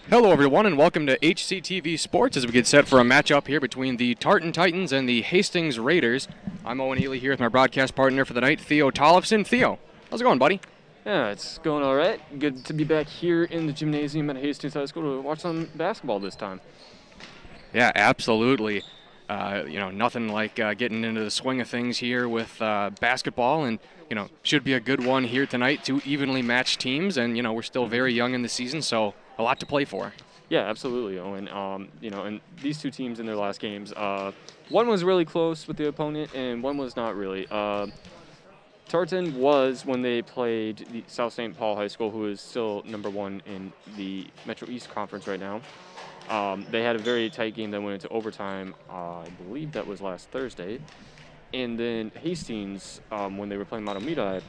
Hello, everyone, and welcome to HCTV Sports as we get set for a matchup here between the Tartan Titans and the Hastings Raiders. I'm Owen Ely here with my broadcast partner for the night, Theo Tollefson. Theo, how's it going, buddy? Yeah, it's going all right. Good to be back here in the gymnasium at Hastings High School to watch some basketball this time. Yeah, absolutely. Nothing like getting into the swing of things here with basketball, and should be a good one here tonight. Two evenly matched teams, and we're still very young in the season, so a lot to play for. Yeah, absolutely, Owen. And these two teams in their last games, one was really close with the opponent, and one was not really. Tartan was when they played the South St. Paul High School, who is still number one in the Metro East Conference right now. They had a very tight game that went into overtime. I believe that was last Thursday. And then Hastings, when they were playing Matamidi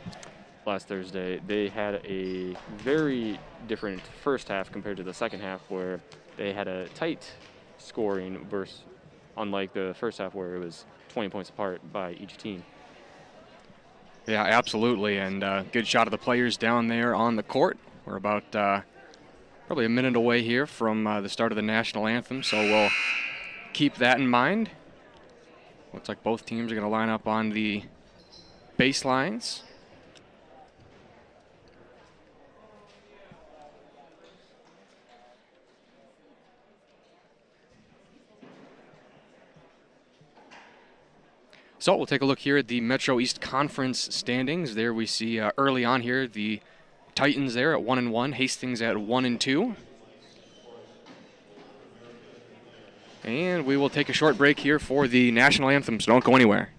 last Thursday, they had a very different first half compared to the second half, where they had a tight scoring versus unlike the first half where it was 20 points apart by each team. Yeah, absolutely, and good shot of the players down there on the court. We're about probably a minute away here from the start of the national anthem, so we'll keep that in mind. Looks like both teams are going to line up on the baselines. So we'll take a look here at the Metro East Conference standings. There we see early on here the Titans there at 1-1, Hastings at 1-2. And we will take a short break here for the national anthem, so don't go anywhere.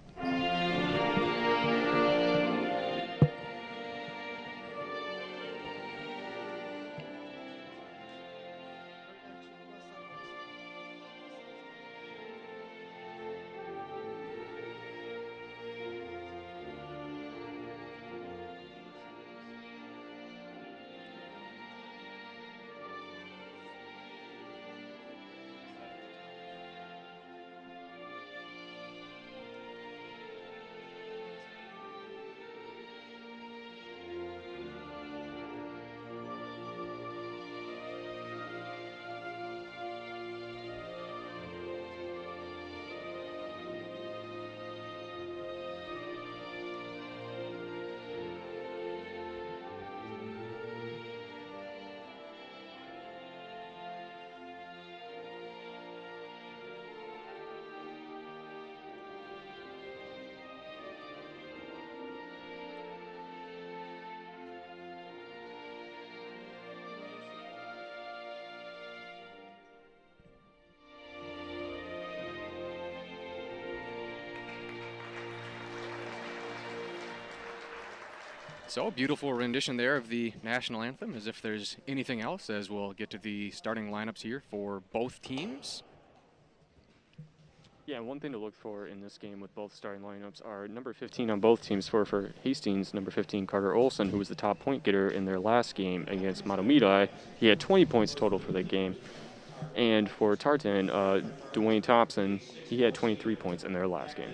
So, beautiful rendition there of the national anthem, as if there's anything else, as we'll get to the starting lineups here for both teams. Yeah, one thing to look for in this game with both starting lineups are number 15 on both teams. For Hastings, number 15, Carter Olson, who was the top point getter in their last game against Matamidi. He had 20 points total for that game. And for Tartan, Dwayne Thompson, he had 23 points in their last game.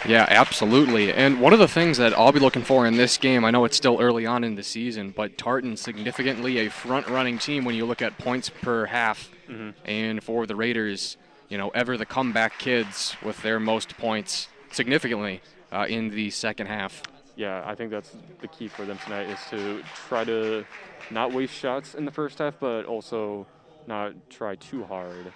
Yeah, absolutely. And one of the things that I'll be looking for in this game, I know it's still early on in the season, but Tartan significantly a front-running team when you look at points per half. Mm-hmm. And for the Raiders, ever the comeback kids with their most points significantly in the second half. Yeah, I think that's the key for them tonight, is to try to not waste shots in the first half, but also not try too hard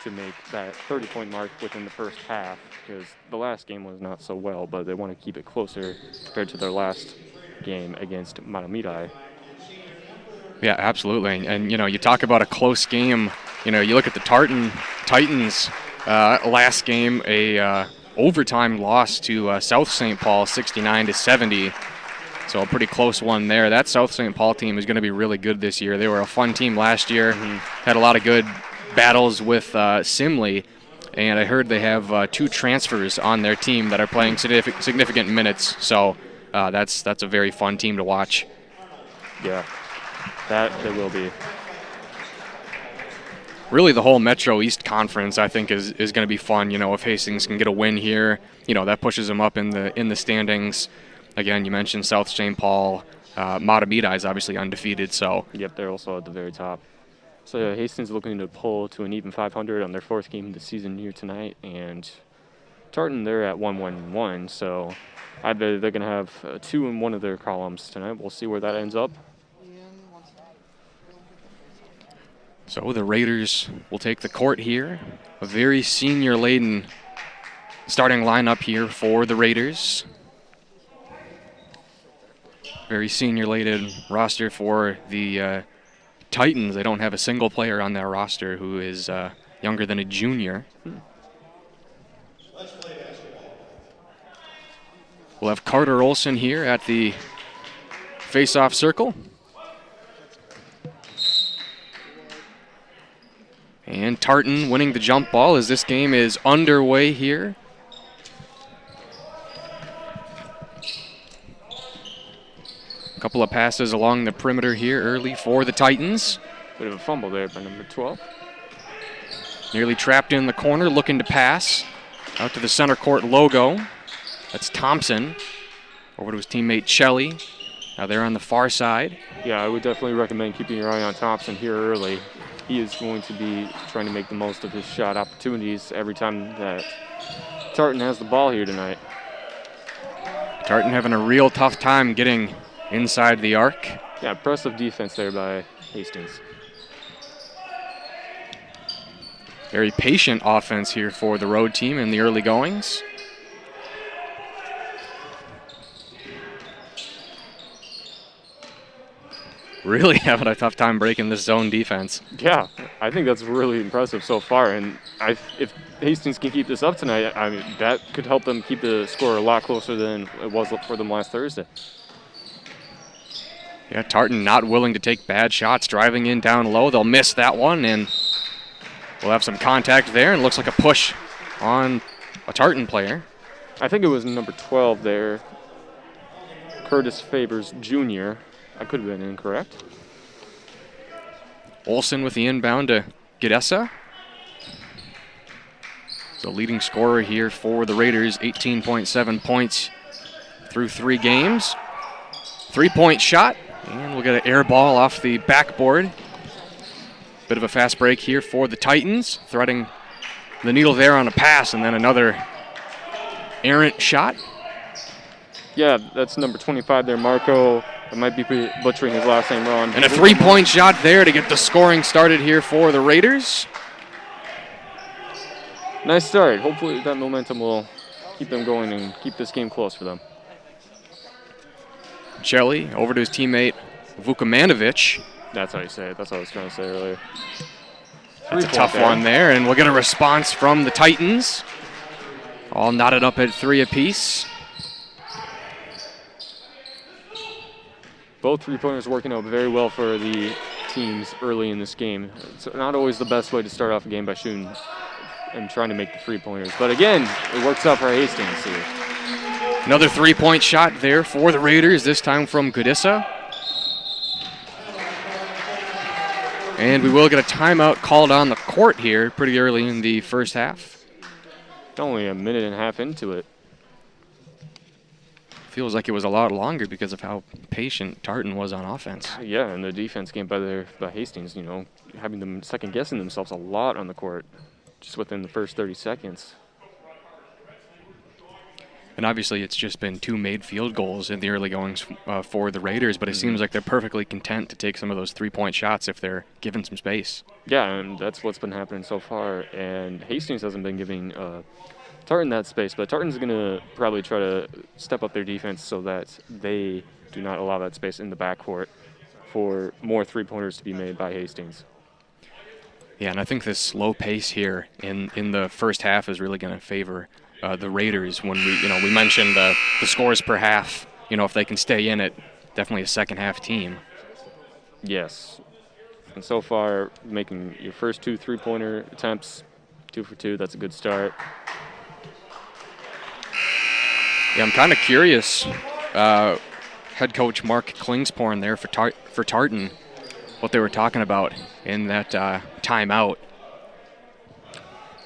to make that 30-point mark within the first half, because the last game was not so well, but they want to keep it closer compared to their last game against Matamidi. Yeah, absolutely. And you talk about a close game. You look at the Titans last game, a overtime loss to South St. Paul, 69-70. So a pretty close one there. That South St. Paul team is going to be really good this year. They were a fun team last year, had a lot of good battles with Simley, and I heard they have 2 transfers on their team that are playing significant minutes. So that's a very fun team to watch. Yeah, that they will be. Really, the whole Metro East Conference, I think, is going to be fun. If Hastings can get a win here, that pushes them up in the standings. Again, you mentioned South St. Paul, Matabita is obviously undefeated, so. Yep, they're also at the very top. So yeah, Hastings looking to pull to an even 500 on their 4th game of the season here tonight, and Tartan, they're at 1-1-1, so I bet they're going to have 2 in one of their columns tonight. We'll see where that ends up. So the Raiders will take the court here. A very senior-laden starting lineup here for the Raiders. Very senior-laden roster for the Titans. They don't have a single player on their roster who is younger than a junior. We'll have Carter Olson here at the face-off circle. And Tartan winning the jump ball as this game is underway here. A couple of passes along the perimeter here early for the Titans. Bit of a fumble there by number 12. Nearly trapped in the corner, looking to pass. Out to the center court logo. That's Thompson. Over to his teammate Shelley. Now they're on the far side. Yeah, I would definitely recommend keeping your eye on Thompson here early. He is going to be trying to make the most of his shot opportunities every time that Tartan has the ball here tonight. Tartan having a real tough time getting inside the arc. Yeah, impressive defense there by Hastings. Very patient offense here for the road team in the early goings. Really having a tough time breaking this zone defense. Yeah, I think that's really impressive so far. And if Hastings can keep this up tonight, I mean, that could help them keep the score a lot closer than it was for them last Thursday. Yeah, Tartan not willing to take bad shots, driving in down low. They'll miss that one, and we'll have some contact there, and it looks like a push on a Tartan player. I think it was number 12 there, Curtis Favors Jr. I could have been incorrect. Olson with the inbound to Gedessa. So leading scorer here for the Raiders, 18.7 points through 3 games. 3-point shot, and we'll get an air ball off the backboard. Bit of a fast break here for the Titans, threading the needle there on a pass, and then another errant shot. Yeah, that's number 25 there, Marco. I might be butchering his last name wrong. And a 3-point shot there to get the scoring started here for the Raiders. Nice start. Hopefully that momentum will keep them going and keep this game close for them. Shelley over to his teammate Vukamanovic. That's how you say it. That's what I was trying to say earlier. That's a tough one there, and we'll get a response from the Titans. All knotted up at 3 apiece. Both three-pointers working out very well for the teams early in this game. It's not always the best way to start off a game by shooting and trying to make the three-pointers. But again, it works out for Hastings here. Another 3-point shot there for the Raiders, this time from Gedessa. And we will get a timeout called on the court here pretty early in the first half. Only a minute and a half into it. Feels like it was a lot longer because of how patient Tartan was on offense. Yeah, and the defense game by Hastings, you know, having them second-guessing themselves a lot on the court just within the first 30 seconds. And obviously it's just been 2 made field goals in the early goings for the Raiders, but it seems like they're perfectly content to take some of those 3-point shots if they're given some space. Yeah, and that's what's been happening so far. And Hastings hasn't been giving Tartan that space, but Tartan's going to probably try to step up their defense so that they do not allow that space in the backcourt for more 3-pointers to be made by Hastings. Yeah, and I think this slow pace here in the first half is really going to favor the Raiders. When we mentioned the scores per half, if they can stay in it, definitely a second half team. Yes, and so far making your first 2 3-pointer attempts, 2 for 2. That's a good start. Yeah, I'm kind of curious. Head coach Mark Klingsporn there for Tartan, what they were talking about in that timeout.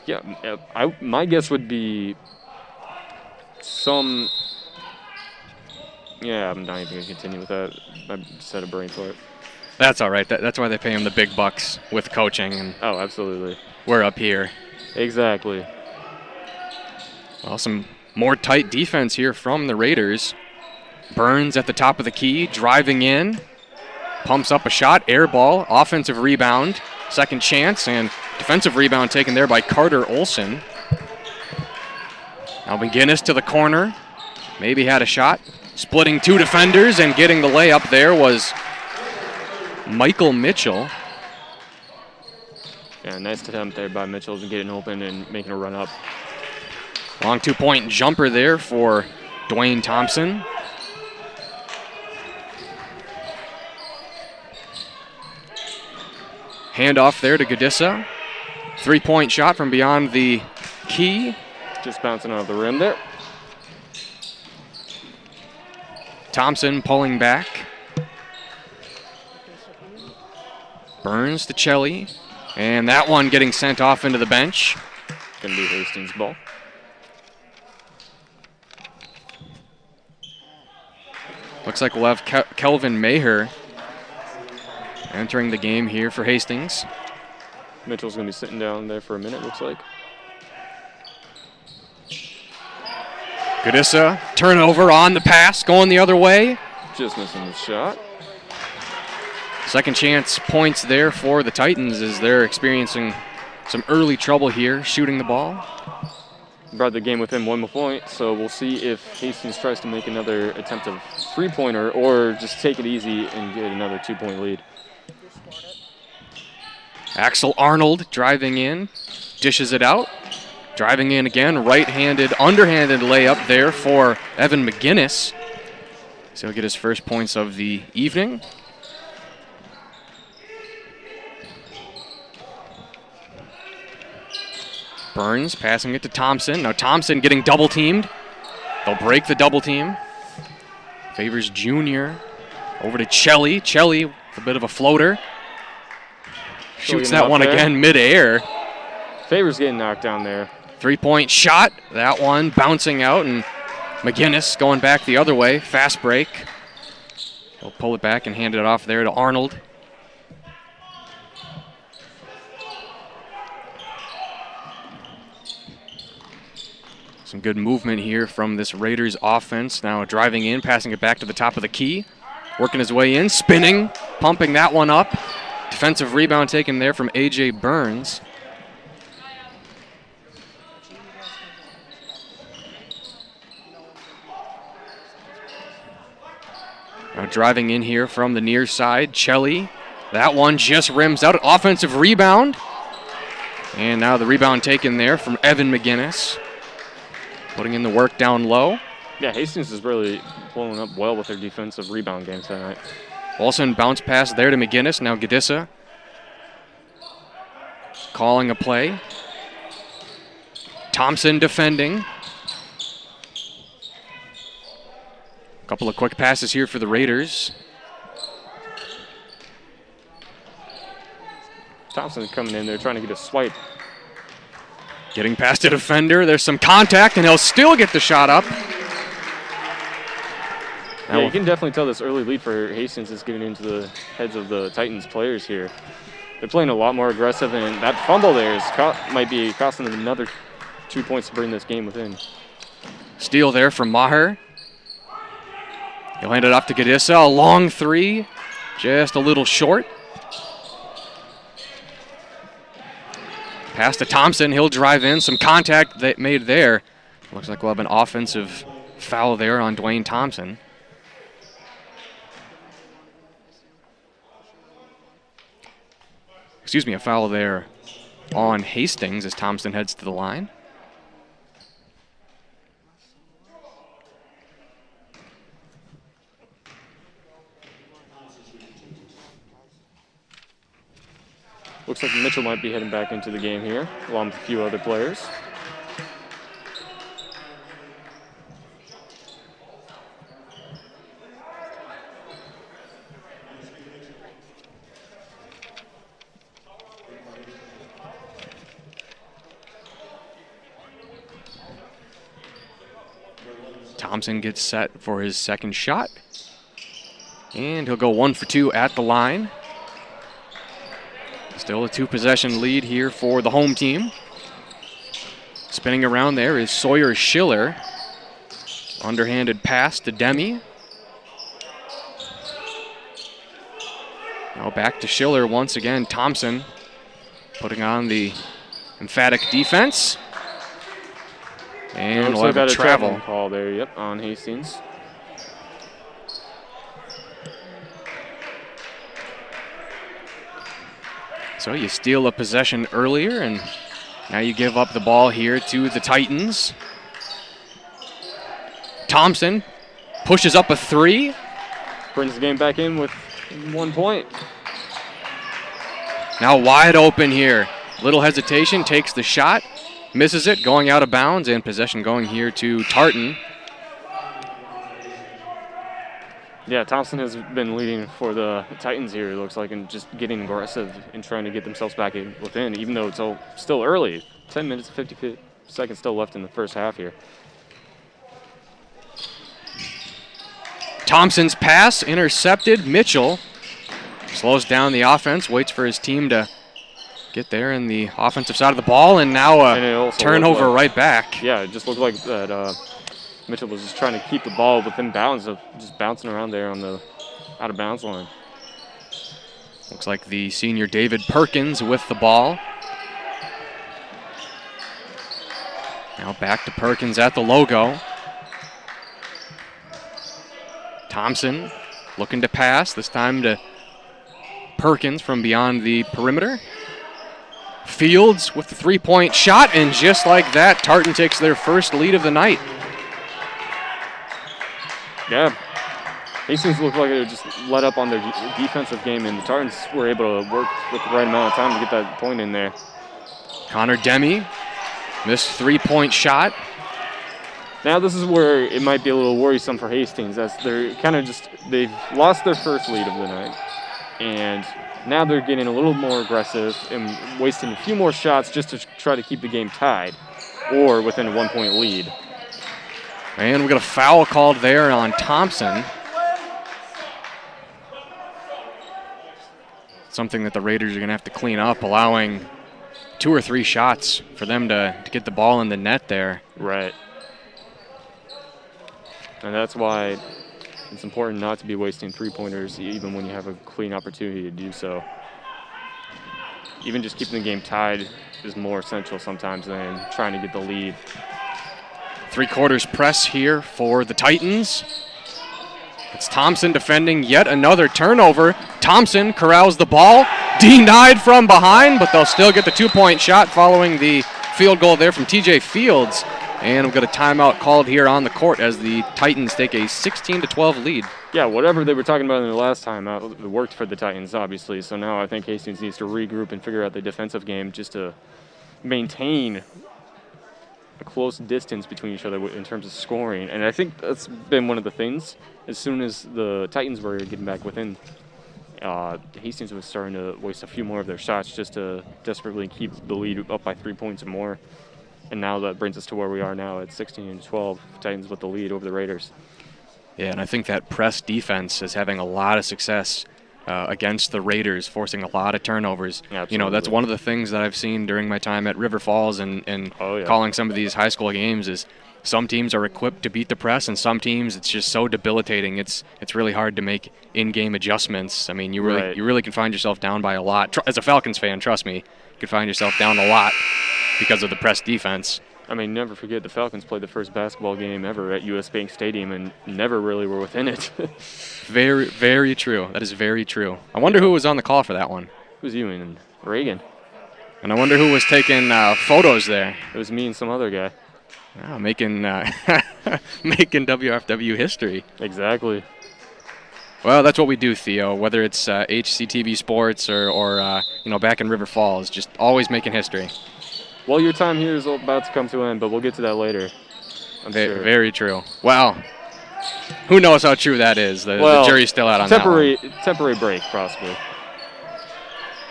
Yeah, my guess would be some Yeah, I'm not even going to continue with that. I just had a brain fart. That's all right. That's why they pay him the big bucks with coaching, and Oh, absolutely. we're up here. Exactly. Well, some more tight defense here from the Raiders. Burns at the top of the key, driving in, pumps up a shot, air ball, offensive rebound, second chance, and defensive rebound taken there by Carter Olson. Now McGinnis to the corner, maybe had a shot, splitting two defenders, and getting the layup there was Michael Mitchell. Yeah, nice attempt there by Mitchell to getting open and making a run up. Long two-point jumper there for Dwayne Thompson. Handoff there to Gadissa. Three-point shot from beyond the key. Just bouncing off the rim there. Thompson pulling back. Burns to Chelly. And that one getting sent off into the bench. Going to be Hastings' ball. Looks like we'll have Kelvin Maher entering the game here for Hastings. Mitchell's going to be sitting down there for a minute, looks like. Gadissa, turnover on the pass, going the other way. Just missing the shot. Second chance points there for the Titans as they're experiencing some early trouble here shooting the ball. Brought the game within 1 point, so we'll see if Hastings tries to make another attempt of three-pointer or just take it easy and get another 2-point lead. Axel Arnold driving in, dishes it out. Driving in again, right-handed, underhanded layup there for Evan McGinnis. So he'll get his first points of the evening. Burns passing it to Thompson. Now Thompson getting double teamed. They'll break the double team. Favors Junior. Over to Chelly. Chelly with a bit of a floater. Shoots that one again mid-air. Favors getting knocked down there. Three-point shot. That one bouncing out, and McGinnis going back the other way. Fast break. He'll pull it back and hand it off there to Arnold. Some good movement here from this Raiders offense. Now driving in, passing it back to the top of the key. Working his way in, spinning, pumping that one up. Defensive rebound taken there from A.J. Burns. Now driving in here from the near side, Chelly. That one just rims out. Offensive rebound. And now the rebound taken there from Evan McGinnis. Putting in the work down low. Yeah, Hastings is really blowing up well with their defensive rebound game tonight. Olsen bounce pass there to McGinnis. Now Gadissa calling a play. Thompson defending. Couple of quick passes here for the Raiders. Thompson coming in there trying to get a swipe. Getting past a defender. There's some contact, and he'll still get the shot up. Yeah, you can definitely tell this early lead for Hastings is getting into the heads of the Titans players here. They're playing a lot more aggressive, and that fumble there might be costing them another 2 points to bring this game within. Steal there from Maher. He'll hand it off to Gadissa. A long three, just a little short. Pass to Thompson. He'll drive in. Some contact that made there. Looks like we'll have an offensive foul there on Dwayne Thompson. Excuse me, a foul there on Hastings as Thompson heads to the line. Looks like Mitchell might be heading back into the game here, along with a few other players. Thompson gets set for his second shot. And he'll go 1 for 2 at the line. Still a 2-possession lead here for the home team. Spinning around there is Sawyer Schiller. Underhanded pass to Demi. Now back to Schiller once again. Thompson putting on the emphatic defense. And we'll have a travel call there, yep, on Hastings. So you steal a possession earlier, and now you give up the ball here to the Titans. Thompson pushes up a 3. Brings the game back in with 1 point. Now wide open here. Little hesitation, takes the shot, misses it, going out of bounds, and possession going here to Tartan. Yeah, Thompson has been leading for the Titans here, it looks like, and just getting aggressive and trying to get themselves back within, even though it's still early. 10 minutes and 50 seconds still left in the first half here. Thompson's pass intercepted. Mitchell slows down the offense, waits for his team to get there in the offensive side of the ball, and now a turnover right back. Yeah, it just looked like that Mitchell was just trying to keep the ball within bounds of just bouncing around there on the out-of-bounds line. Looks like the senior David Perkins with the ball. Now back to Perkins at the logo. Thompson looking to pass, this time to Perkins from beyond the perimeter. Fields with the 3-point shot, and just like that, Tartan takes their first lead of the night. Yeah, Hastings looked like they just let up on their defensive game, and the Tartans were able to work with the right amount of time to get that point in there. Connor Demi missed 3-point shot. Now this is where it might be a little worrisome for Hastings, as they're they've lost their first lead of the night, and now they're getting a little more aggressive and wasting a few more shots just to try to keep the game tied or within a 1-point lead. And we got a foul called there on Thompson. Something that the Raiders are going to have to clean up, allowing 2 or 3 shots for them to get the ball in the net there. Right. And that's why it's important not to be wasting 3-pointers even when you have a clean opportunity to do so. Even just keeping the game tied is more essential sometimes than trying to get the lead. 3/4 press here for the Titans. It's Thompson defending yet another turnover. Thompson corrals the ball, denied from behind, but they'll still get the 2-point shot following the field goal there from TJ Fields. And we've got a timeout called here on the court as the Titans take a 16-12 lead. Yeah, whatever they were talking about in the last timeout, it worked for the Titans, obviously. So now I think Hastings needs to regroup and figure out the defensive game just to maintain a close distance between each other in terms of scoring. And I think that's been one of the things. As soon as the Titans were getting back within, Hastings was starting to waste a few more of their shots just to desperately keep the lead up by 3 points or more. And now that brings us to where we are now at 16-12, Titans with the lead over the Raiders. Yeah, and I think that press defense is having a lot of success against the Raiders, forcing a lot of turnovers. Absolutely. You know, that's one of the things that I've seen during my time at River Falls and calling some of these high school games is some teams are equipped to beat the press, and some teams it's just so debilitating. It's really hard to make in-game adjustments. I mean, you really can find yourself down by a lot. As a Falcons fan, trust me, you can find yourself down a lot because of the press defense. I mean, never forget the Falcons played the first basketball game ever at US Bank Stadium and never really were within it. Very, very true. That is very true. I wonder who was on the call for that one. It was you and Reagan. And I wonder who was taking photos there. It was me and some other guy. Oh, making WFW history. Exactly. Well, that's what we do, Theo, whether it's HCTV Sports or back in River Falls, just always making history. Well, your time here is about to come to an end, but we'll get to that later. I'm sure. Very true. Wow. Who knows how true that is? The jury's still out on that one. Temporary break, possibly.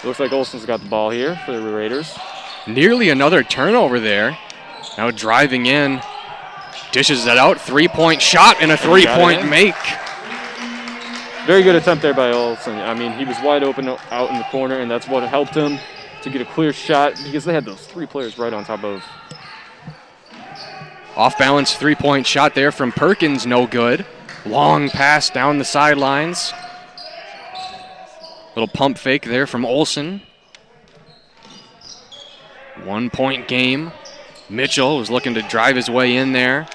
Looks like Olsen's got the ball here for the Raiders. Nearly another turnover there. Now driving in, Dishes it out. 3-point shot and a 3-point make. Very good attempt there by Olsen. I mean, he was wide open out in the corner, and that's what helped him to get a clear shot because they had those 3 players right on top of. Off-balance 3-point shot there from Perkins, no good. Long pass down the sidelines. Little pump fake there from Olsen. 1-point game. Mitchell was looking to drive his way in there.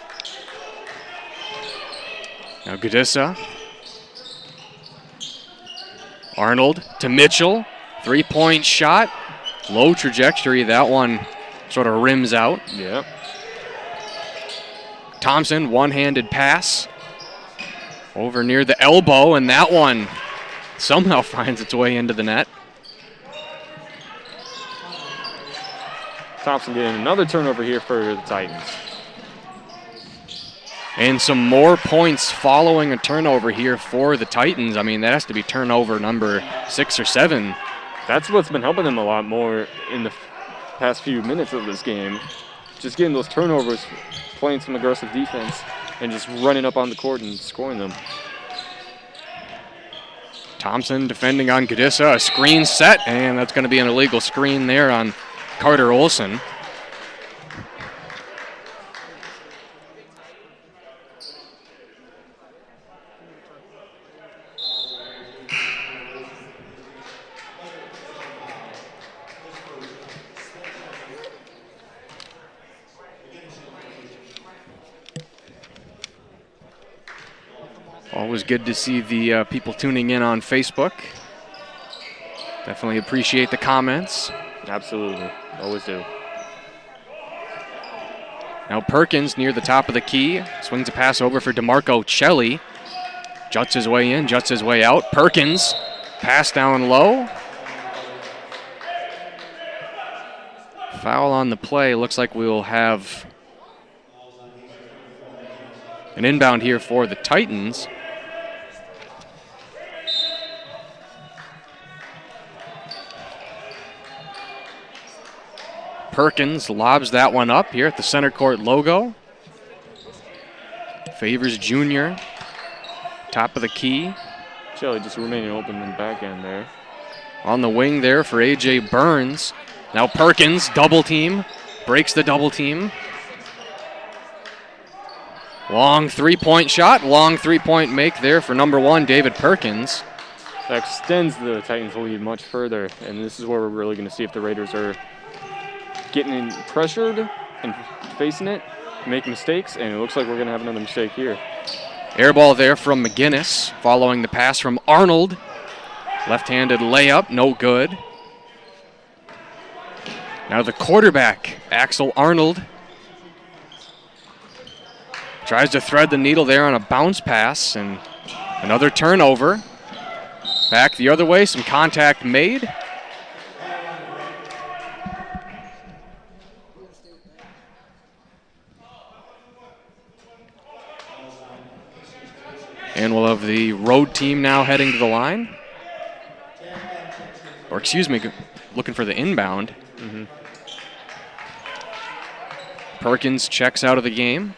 Now Gadissa. Arnold to Mitchell. 3-point shot. Low trajectory. That one sort of rims out. Yeah. Thompson, one-handed pass. Over near the elbow, and that one somehow finds its way into the net. Thompson getting another turnover here for the Titans. And some more points following a turnover here for the Titans. I mean, that has to be turnover number 6 or 7. That's what's been helping them a lot more in the past few minutes of this game. Just getting those turnovers, playing some aggressive defense, and just running up on the court and scoring them. Thompson defending on Gadissa. A screen set, and that's going to be an illegal screen there on Carter Olsen. Always good to see the people tuning in on Facebook. Definitely appreciate the comments. Absolutely. Always do. Now Perkins near the top of the key. Swings a pass over for DeMarco Celli. Juts his way in, juts his way out. Perkins, pass down low. Foul on the play. Looks like we will have an inbound here for the Titans. Perkins lobs that one up here at the center court logo. Favors Jr. Top of the key. Shelley just remaining open in the back end there. On the wing there for A.J. Burns. Now Perkins, double team. Breaks the double team. Long 3-point shot. Long 3-point make there for number 1, David Perkins. That extends the Titans' lead much further, and this is where we're really going to see if the Raiders are getting pressured and facing it, make mistakes, and it looks like we're going to have another mistake here. Air ball there from McGinnis, following the pass from Arnold. Left-handed layup, no good. Now the quarterback, Axel Arnold, tries to thread the needle there on a bounce pass, and another turnover. Back the other way, some contact made. And we'll have the road team now heading to the line. Or excuse me, looking for the inbound. Perkins checks out of the game.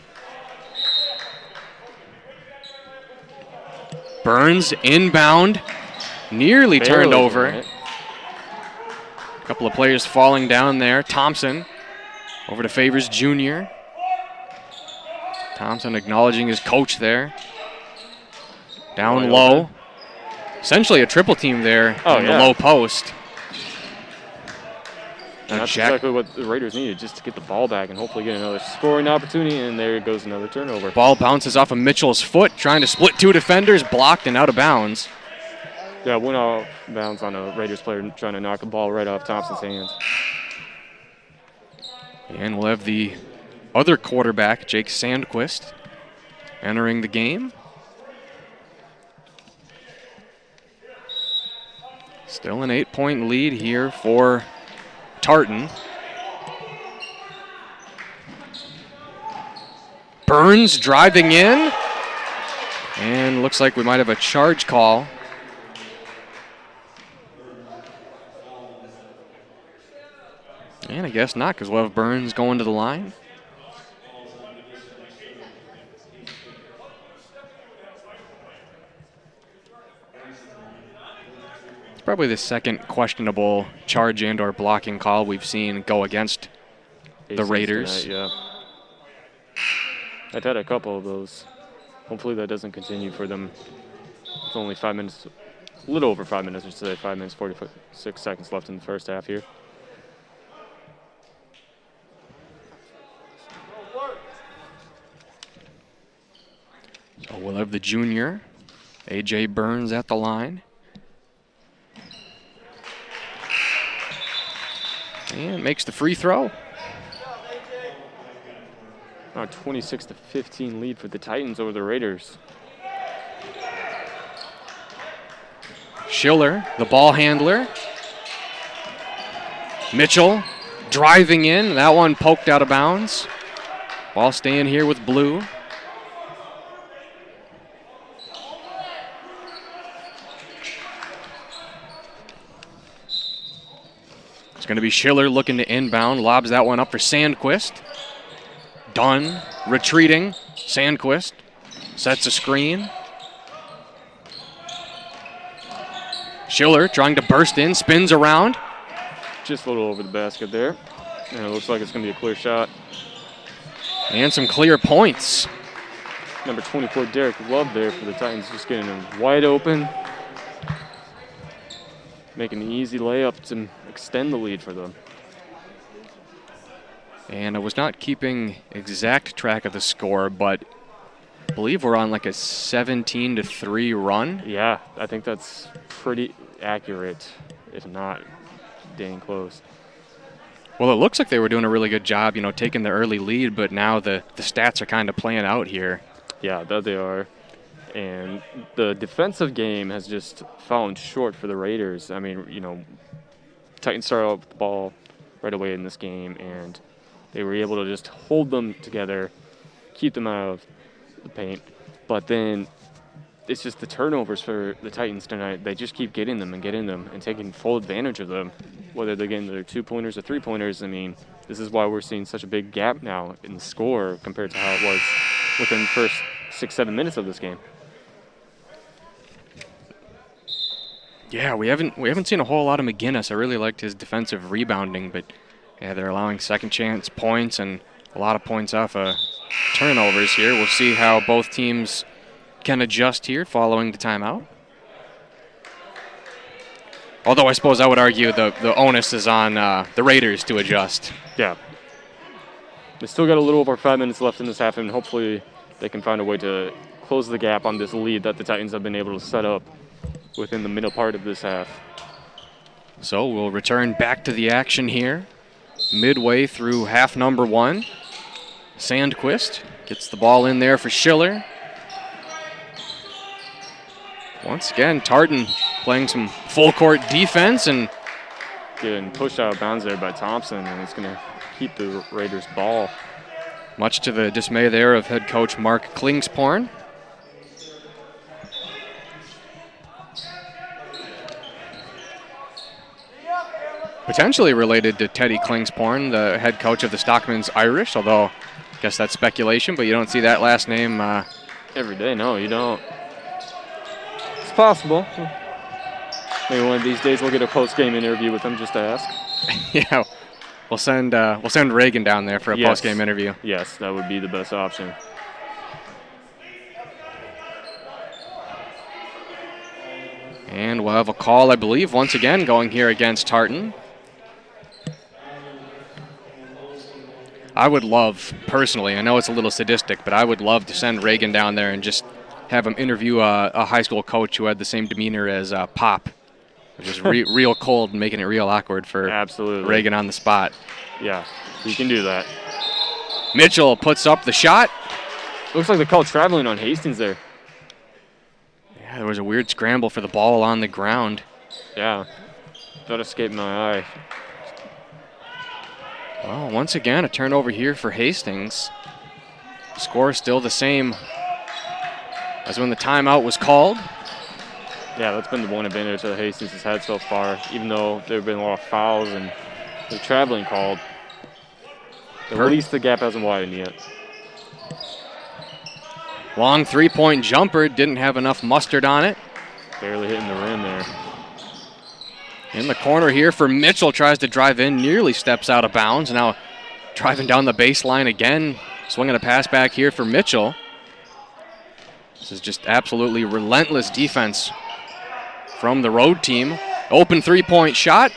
Burns inbound, nearly turned over. A couple of players falling down there. Thompson over to Favors Jr. Thompson acknowledging his coach there. Down low. Essentially a triple team there in the low post. And that's exactly what the Raiders needed, just to get the ball back and hopefully get another scoring opportunity, and there goes another turnover. Ball bounces off of Mitchell's foot, trying to split 2 defenders, blocked and out of bounds. Yeah, went out of bounds on a Raiders player trying to knock the ball right off Thompson's hands. And we'll have the other quarterback, Jake Sandquist, entering the game. Still an 8-point lead here for Tartan. Burns driving in. And looks like we might have a charge call. And I guess not, because we'll have Burns going to the line. Probably the second questionable charge and or blocking call we've seen go against the Raiders. Tonight, yeah. I've had a couple of those. Hopefully that doesn't continue for them. It's only 5 minutes, a little over 5 minutes, I should say, 5 minutes, 46 seconds left in the first half here. So we'll have the junior, A.J. Burns, at the line. And makes the free throw. A 26-15 lead for the Titans over the Raiders. Schiller, the ball handler. Mitchell driving in. That one poked out of bounds. Ball staying here with blue. It's going to be Schiller looking to inbound. Lobs that one up for Sandquist. Dunn retreating. Sandquist sets a screen. Schiller trying to burst in, spins around. Just a little over the basket there. And it looks like it's going to be a clear shot. And some clear points. Number 24, Derek Love there for the Titans, just getting him wide open. Making an easy layup to extend the lead for them. And I was not keeping exact track of the score, but I believe we're on like a 17-3 run. Yeah, I think that's pretty accurate, if not dang close. Well, it looks like they were doing a really good job, taking the early lead, but now the stats are kind of playing out here. Yeah, that they are. And the defensive game has just fallen short for the Raiders. I mean, Titans started off with the ball right away in this game, and they were able to just hold them together, keep them out of the paint. But then it's just the turnovers for the Titans tonight. They just keep getting them and taking full advantage of them, whether they're getting their 2-pointers or 3-pointers. I mean, this is why we're seeing such a big gap now in the score compared to how it was within the first 6-7 minutes of this game. Yeah, we haven't seen a whole lot of McGinnis. I really liked his defensive rebounding, but yeah, they're allowing second chance points and a lot of points off of turnovers here. We'll see how both teams can adjust here following the timeout. Although I suppose I would argue the onus is on the Raiders to adjust. Yeah. They still got a little over 5 minutes left in this half, and hopefully they can find a way to close the gap on this lead that the Titans have been able to set up within the middle part of this half. So we'll return back to the action here. Midway through half number one. Sandquist gets the ball in there for Schiller. Once again, Tartan playing some full court defense and getting pushed out of bounds there by Thompson, and it's going to keep the Raiders' ball. Much to the dismay there of head coach Mark Klingsporn. Potentially related to Teddy Klingsporn, the head coach of the Stockman's Irish, although I guess that's speculation, but you don't see that last name every day. No, you don't. It's possible. Maybe one of these days we'll get a post-game interview with him just to ask. Yeah, we'll send Reagan down there for a post-game interview. Yes, that would be the best option. And we'll have a call, I believe, once again going here against Tartan. I would love, personally, I know it's a little sadistic, but I would love to send Reagan down there and just have him interview a high school coach who had the same demeanor as Pop, which is real cold and making it real awkward for Absolutely. Reagan on the spot. Yeah, you can do that. Mitchell puts up the shot. Looks like they called traveling on Hastings there. Yeah, there was a weird scramble for the ball on the ground. Yeah, that escaped my eye. Well, once again, a turnover here for Hastings. Score is still the same as when the timeout was called. Yeah, that's been the one advantage that Hastings has had so far, even though there have been a lot of fouls and the traveling called. At least the gap hasn't widened yet. Long three-point jumper, didn't have enough mustard on it. Barely hitting the rim there. In the corner here for Mitchell, tries to drive in, nearly steps out of bounds. Now driving down the baseline again, swinging a pass back here for Mitchell. This is just absolutely relentless defense from the road team. Open three-point shot,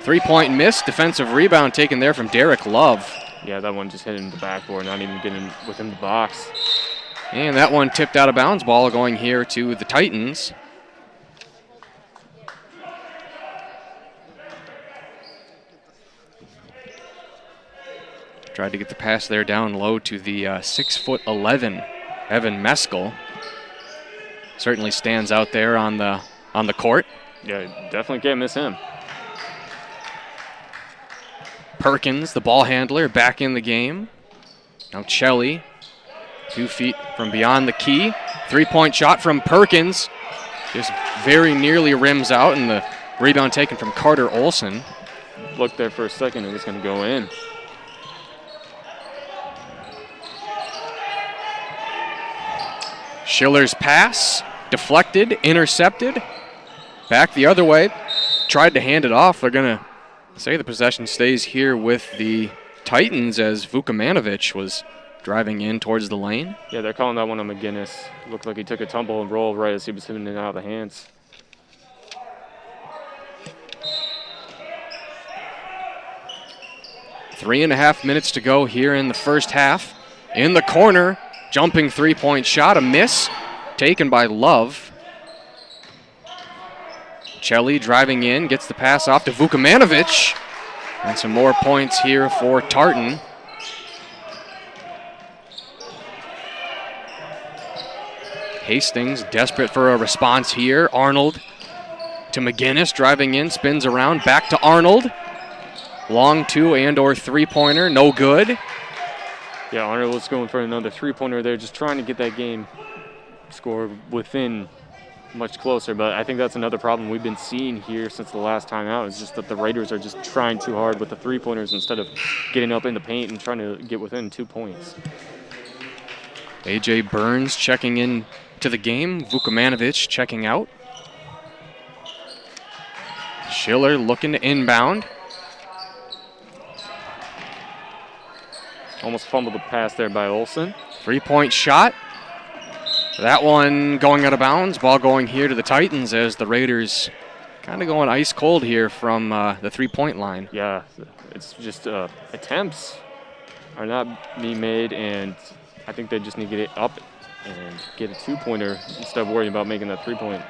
three-point miss, defensive rebound taken there from Derek Love. Yeah, that one just hit in the backboard, not even getting within the box. And that one tipped out of bounds, ball going here to the Titans. Tried to get the pass there down low to the 6'11" Evan Meskel. Certainly stands out there on the court. Yeah, definitely can't miss him. Perkins, the ball handler, back in the game. Now Chelly, 2 feet from beyond the key. Three-point shot from Perkins. Just very nearly rims out, and the rebound taken from Carter Olson. Looked there for a second, it was going to go in. Schiller's pass, deflected, intercepted. Back the other way, tried to hand it off. They're going to say the possession stays here with the Titans as Vukomanovic was driving in towards the lane. Yeah, they're calling that one on McGinnis. Looked like he took a tumble and roll right as he was hitting it out of the hands. Three and a half minutes to go here in the first half. In the corner, jumping three-point shot, a miss, taken by Love. Chelly driving in, gets the pass off to Vukomanovic. And some more points here for Tartan. Hastings desperate for a response here. Arnold to McGinnis, driving in, spins around, back to Arnold. Long two and or three-pointer, no good. Yeah, Arnold was going for another three-pointer there, just trying to get that game score within much closer. But I think that's another problem we've been seeing here since the last time out. It's just that the Raiders are just trying too hard with the three-pointers instead of getting up in the paint and trying to get within 2 points. A.J. Burns checking in to the game. Vukomanovic checking out. Schiller looking to inbound. Almost fumbled the pass there by Olson. Three-point shot. That one going out of bounds. Ball going here to the Titans as the Raiders kind of going ice cold here from the three-point line. Yeah, it's just attempts are not being made, and I think they just need to get it up and get a two-pointer instead of worrying about making that three-point.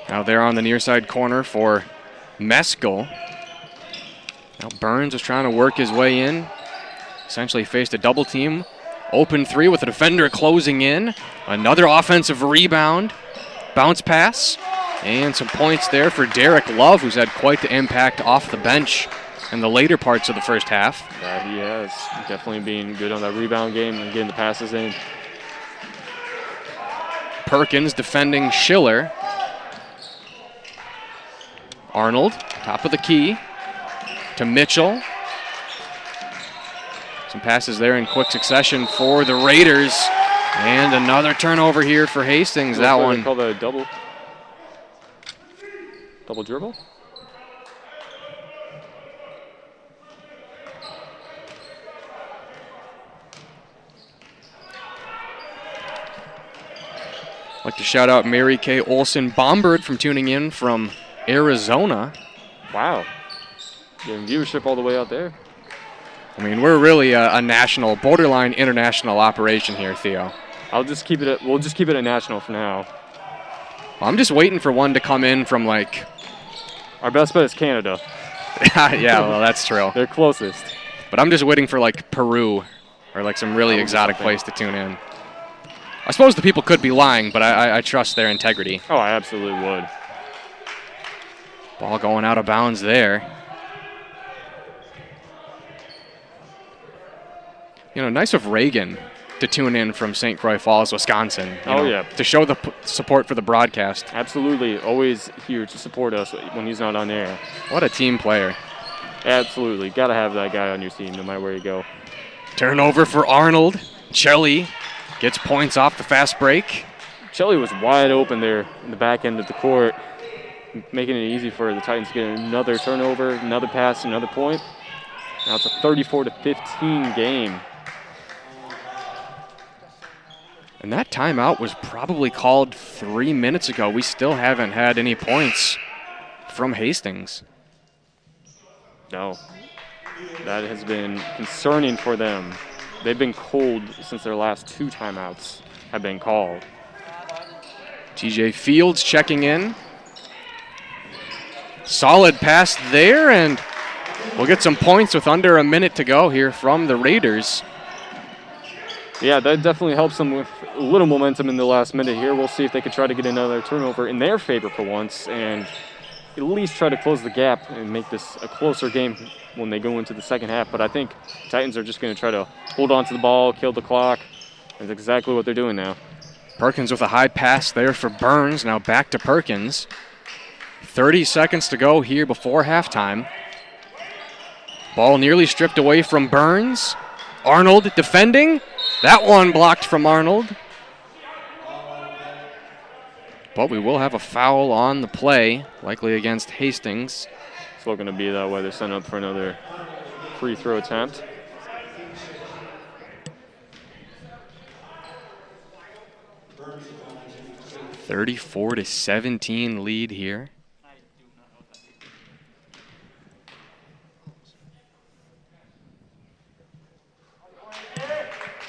Now they're on the near side corner for Meskel. Now Burns was trying to work his way in. Essentially faced a double team. Open three with a defender closing in. Another offensive rebound. Bounce pass. And some points there for Derek Love, who's had quite the impact off the bench in the later parts of the first half. Yeah, he has. Definitely being good on that rebound game and getting the passes in. Perkins defending Schiller. Arnold, top of the key to Mitchell. Some passes there in quick succession for the Raiders. And another turnover here for Hastings. That one. They call that a double dribble? I'd like to shout out Mary Kay Olson Bombard from tuning in from Arizona. Wow. Getting viewership all the way out there. I mean, we're really a national, borderline international operation here, Theo. We'll just keep it a national for now. Well, I'm just waiting for one to come in from, like... Our best bet is Canada. Yeah, well, that's true. They're closest. But I'm just waiting for, like, Peru or, like, some really exotic place to tune in. I suppose the people could be lying, but I trust their integrity. Oh, I absolutely would. Ball going out of bounds there. You know, nice of Reagan to tune in from St. Croix Falls, Wisconsin. Yeah. To show the support for the broadcast. Absolutely. Always here to support us when he's not on air. What a team player. Absolutely. Got to have that guy on your team no matter where you go. Turnover for Arnold. Chelly gets points off the fast break. Chelly was wide open there in the back end of the court. making it easy for the Titans to get another turnover, another pass, another point. Now it's a 34-15 game. And that timeout was probably called 3 minutes ago. We still haven't had any points from Hastings. No, that has been concerning for them. They've been cold since their last 2 timeouts have been called. TJ Fields checking in. Solid pass there, and we'll get some points with under a minute to go here from the Raiders. Yeah, that definitely helps them with a little momentum in the last minute here. We'll see if they can try to get another turnover in their favor for once and at least try to close the gap and make this a closer game when they go into the second half. But I think Titans are just going to try to hold on to the ball, kill the clock. That's exactly what they're doing now. Perkins with a high pass there for Burns. Now back to Perkins. 30 seconds to go here before halftime. Ball nearly stripped away from Burns. Arnold defending. That one blocked from Arnold. But we will have a foul on the play, likely against Hastings. It's not going to be that way. They're setting up for another free throw attempt. (34-17) lead here.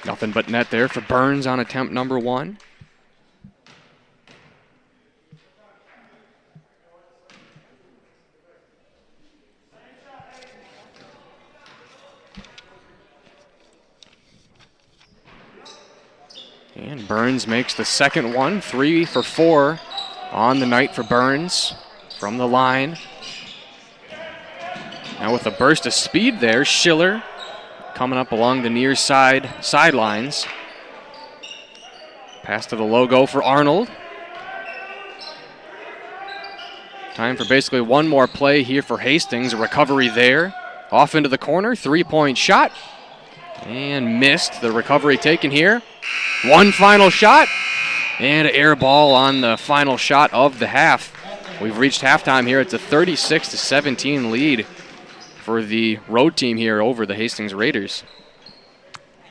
Nothing but net there for Burns on attempt number 1. And Burns makes the second one. 3 for 4 on the night for Burns from the line. Now with a burst of speed there, Schiller coming up along the near sidelines. Pass to the logo for Arnold. Time for basically one more play here for Hastings. A recovery there. Off into the corner, 3-point shot. And missed. The recovery taken here. One final shot. And an air ball on the final shot of the half. We've reached halftime here. It's a 36-17 lead for the road team here over the Hastings Raiders.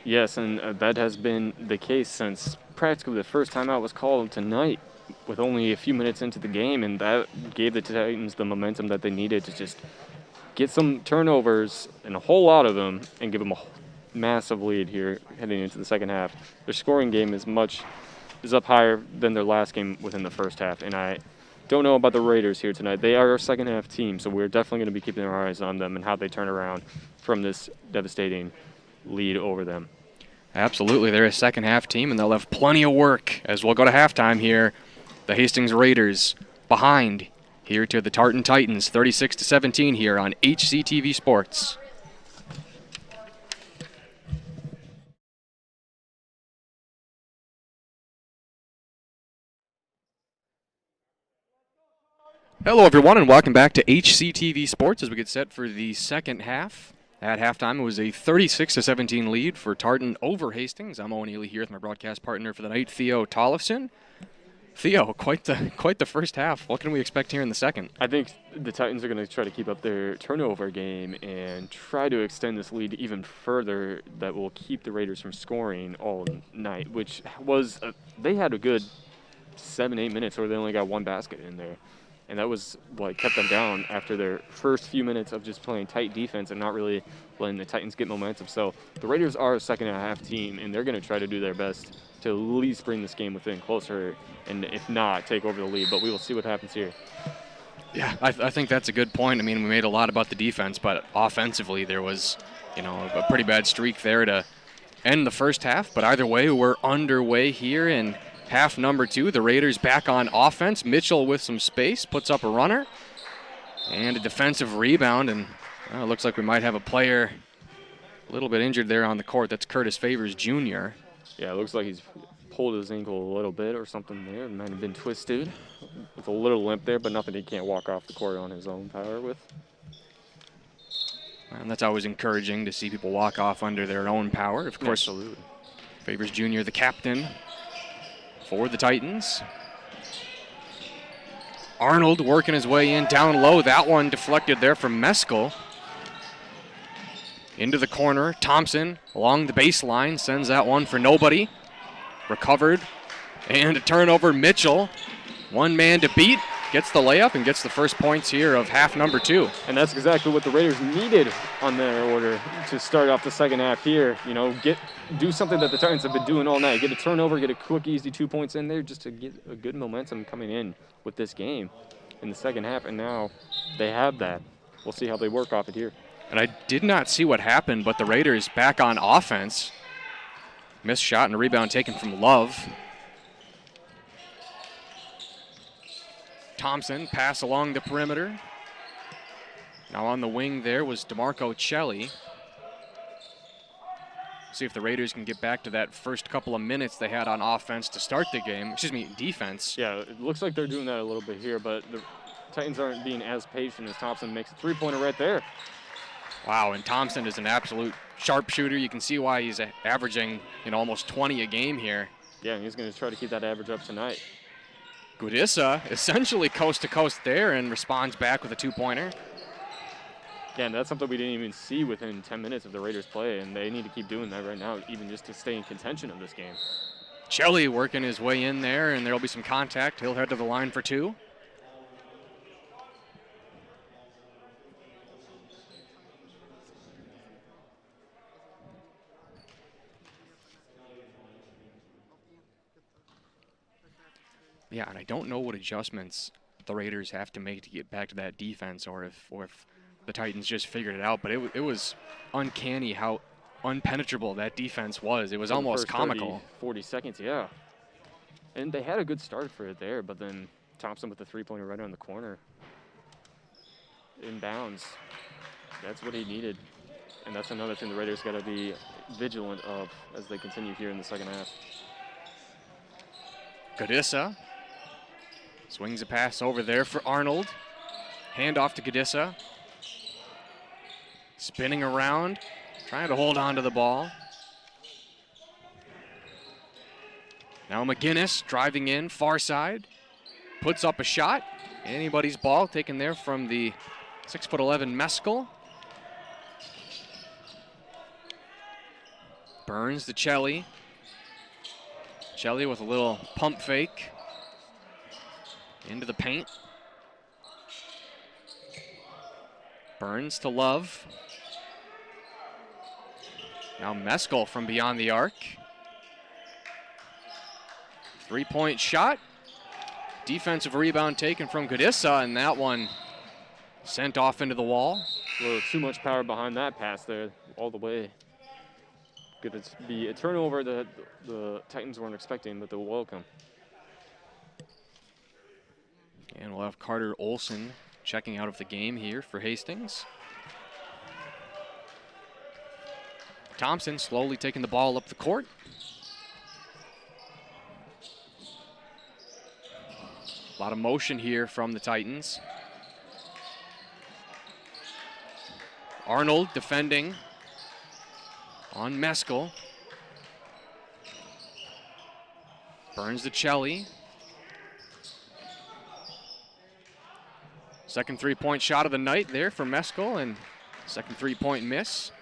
Yes, and that has been the case since practically the first timeout was called tonight with only a few minutes into the game, and that gave the Titans the momentum that they needed to just get some turnovers, and a whole lot of them, and give them a massive lead here heading into the second half. Their scoring game is up higher than their last game within the first half, and I don't know about the Raiders here tonight. They are our second half team, so we're definitely going to be keeping our eyes on them and how they turn around from this devastating lead over them. Absolutely, they're a second half team, and they'll have plenty of work as we'll go to halftime here. The Hastings Raiders behind here to the Tartan Titans, 36-17 here on HCTV Sports. Hello, everyone, and welcome back to HCTV Sports as we get set for the second half. At halftime, it was a 36-17 lead for Tartan over Hastings. I'm Owen Ely here with my broadcast partner for the night, Theo Tollefson. Theo, quite the first half. What can we expect here in the second? I think the Titans are going to try to keep up their turnover game and try to extend this lead even further. That will keep the Raiders from scoring all night, which was they had a good 7-8 minutes where they only got one basket in there. And that was what kept them down after their first few minutes of just playing tight defense and not really letting the Titans get momentum. So the Raiders are a second and a half team, and they're going to try to do their best to at least bring this game within closer, and if not, take over the lead. But we will see what happens here. Yeah, I think that's a good point. I mean, we made a lot about the defense, but offensively there was, a pretty bad streak there to end the first half. But either way, we're underway here in half number 2. The Raiders back on offense. Mitchell with some space, puts up a runner. And a defensive rebound, and it looks like we might have a player a little bit injured there on the court. That's Curtis Favors Jr. Yeah, it looks like he's pulled his ankle a little bit or something there. It might have been twisted with a little limp there, but nothing he can't walk off the court on his own power with. And that's always encouraging to see people walk off under their own power. Of course, absolutely. Favors Jr., the captain for the Titans. Arnold working his way in down low. That one deflected there from Meskel. Into the corner. Thompson along the baseline sends that one for nobody. Recovered. And a turnover. Mitchell, one man to beat, gets the layup and gets the first points here of half number 2. And that's exactly what the Raiders needed on their order to start off the second half here. You know, do something that the Titans have been doing all night. Get a turnover, get a quick, easy 2 points in there just to get a good momentum coming in with this game in the second half. And now they have that. We'll see how they work off it here. And I did not see what happened, but the Raiders back on offense. Missed shot and a rebound taken from Love. Thompson, pass along the perimeter. Now on the wing there was DeMarco Celli. See if the Raiders can get back to that first couple of minutes they had on offense to start the game. Defense. Yeah, it looks like they're doing that a little bit here, but the Titans aren't being as patient as Thompson makes a three-pointer right there. Wow, and Thompson is an absolute sharpshooter. You can see why he's averaging, almost 20 a game here. Yeah, and he's going to try to keep that average up tonight. Gudissa essentially coast to coast there and responds back with a two-pointer. Yeah, and that's something we didn't even see within 10 minutes of the Raiders' play, and they need to keep doing that right now, even just to stay in contention of this game. Celli working his way in there, and there will be some contact. He'll head to the line for two. Yeah, and I don't know what adjustments the Raiders have to make to get back to that defense, or if the Titans just figured it out. But it was uncanny how unpenetrable that defense was. It was almost comical. 40 seconds, yeah. And they had a good start for it there, but then Thompson with the three-pointer right on the corner. Inbounds. That's what he needed. And that's another thing the Raiders got to be vigilant of as they continue here in the second half. Gudissa swings a pass over there for Arnold. Hand off to Gudissa. Spinning around, trying to hold on to the ball. Now McGinnis driving in, far side. Puts up a shot. Anybody's ball taken there from the 6'11" Meskel. Burns to Celli. Celli with a little pump fake. Into the paint. Burns to Love. Now Meskel from beyond the arc. Three-point shot. Defensive rebound taken from Gudissa, and that one sent off into the wall. A little too much power behind that pass there, all the way. Going to be a turnover that the Titans weren't expecting, but they'll welcome. And we'll have Carter Olson checking out of the game here for Hastings. Thompson slowly taking the ball up the court. A lot of motion here from the Titans. Arnold defending on Meskel. Burns to Celli. Second three-point shot of the night there for Meskel, and second three-point miss.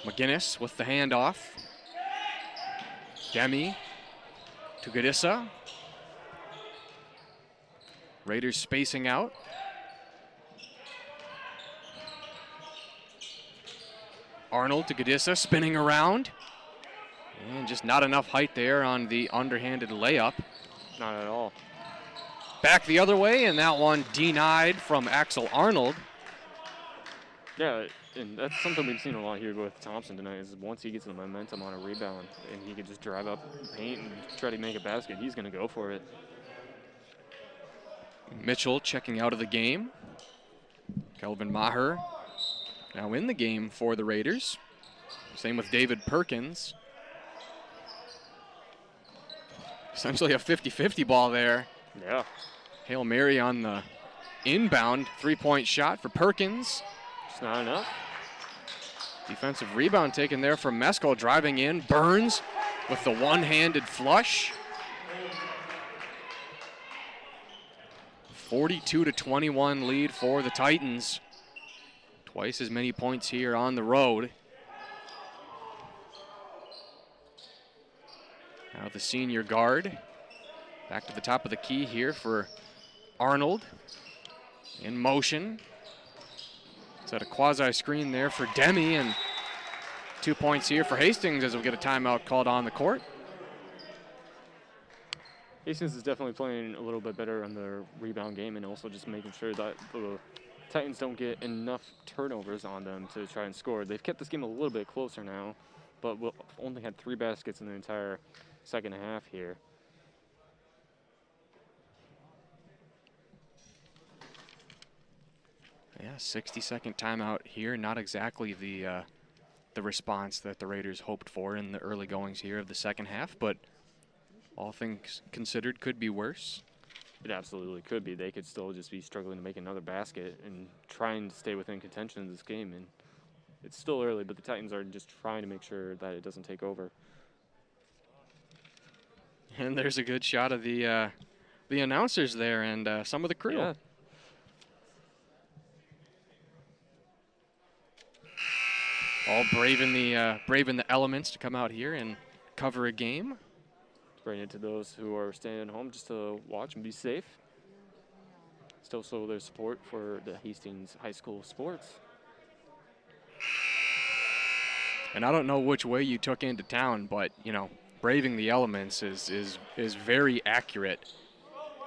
McGinnis with the handoff. Demi to Gudissa. Raiders spacing out. Arnold to Gudissa, spinning around. And just not enough height there on the underhanded layup. Not at all. Back the other way, and that one denied from Axel Arnold. Yeah, and that's something we've seen a lot here with Thompson tonight, is once he gets the momentum on a rebound and he can just drive up the paint and try to make a basket, he's going to go for it. Mitchell checking out of the game. Kelvin Maher now in the game for the Raiders. Same with David Perkins. Essentially a 50-50 ball there. Yeah. Hail Mary on the inbound three-point shot for Perkins. It's not enough. Defensive rebound taken there from Meskel, driving in. Burns with the one-handed flush. 42-21 lead for the Titans. Twice as many points here on the road. Now the senior guard. Back to the top of the key here for Arnold. In motion. Set a quasi-screen there for Demi, and 2 points here for Hastings as we'll get a timeout called on the court. Hastings is definitely playing a little bit better on their rebound game and also just making sure that the Titans don't get enough turnovers on them to try and score. They've kept this game a little bit closer now, but we've only had 3 baskets in the entire second half here. Yeah, 60-second timeout here. Not exactly the response that the Raiders hoped for in the early goings here of the second half, but all things considered could be worse. It absolutely could be. They could still just be struggling to make another basket and trying to stay within contention in this game. And it's still early, but the Titans are just trying to make sure that it doesn't take over. And there's a good shot of the announcers there and some of the crew. Yeah. All braving the elements to come out here and cover a game. Bring it to those who are staying at home just to watch and be safe. Still show their support for the Hastings High School sports. And I don't know which way you took into town, but braving the elements is very accurate.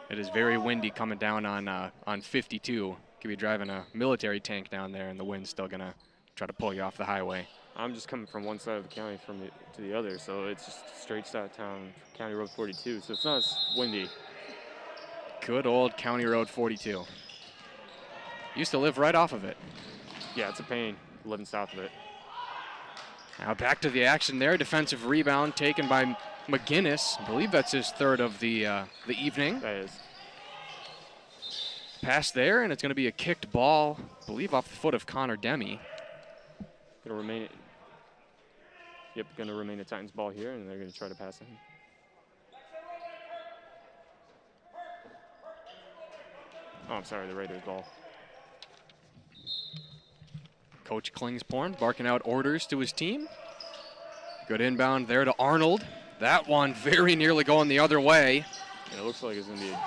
It is very windy coming down on 52. Could be driving a military tank down there, and the wind's still gonna try to pull you off the highway. I'm just coming from one side of the county to the other, so it's just straight out of town, County Road 42, so it's not as windy. Good old County Road 42. Used to live right off of it. Yeah, it's a pain living south of it. Now back to the action there. Defensive rebound taken by McGinnis. I believe that's his third of the evening. That is. Pass there, and it's going to be a kicked ball, I believe off the foot of Connor Demi. Going to remain a Titans ball here, and they're going to try to pass it. Oh, I'm sorry, the Raiders ball. Coach Klingsporn barking out orders to his team. Good inbound there to Arnold. That one very nearly going the other way. And it looks like it's going to be a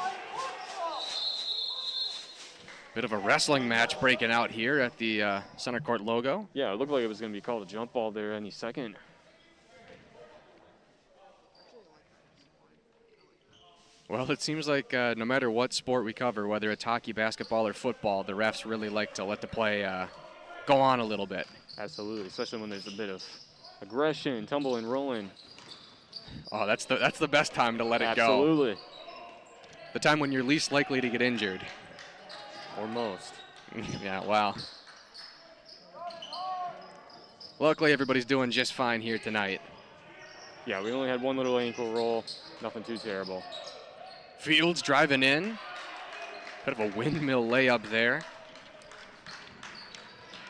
bit of a wrestling match breaking out here at the center court logo. Yeah, it looked like it was going to be called a jump ball there any second. Well, it seems like no matter what sport we cover, whether it's hockey, basketball, or football, the refs really like to let the play go on a little bit. Absolutely, especially when there's a bit of aggression, tumbling, rolling. Oh, that's the best time to let it go. Absolutely. The time when you're least likely to get injured. Or most. Yeah, wow. Luckily, everybody's doing just fine here tonight. Yeah, we only had one little ankle roll. Nothing too terrible. Fields driving in. Bit of a windmill layup there.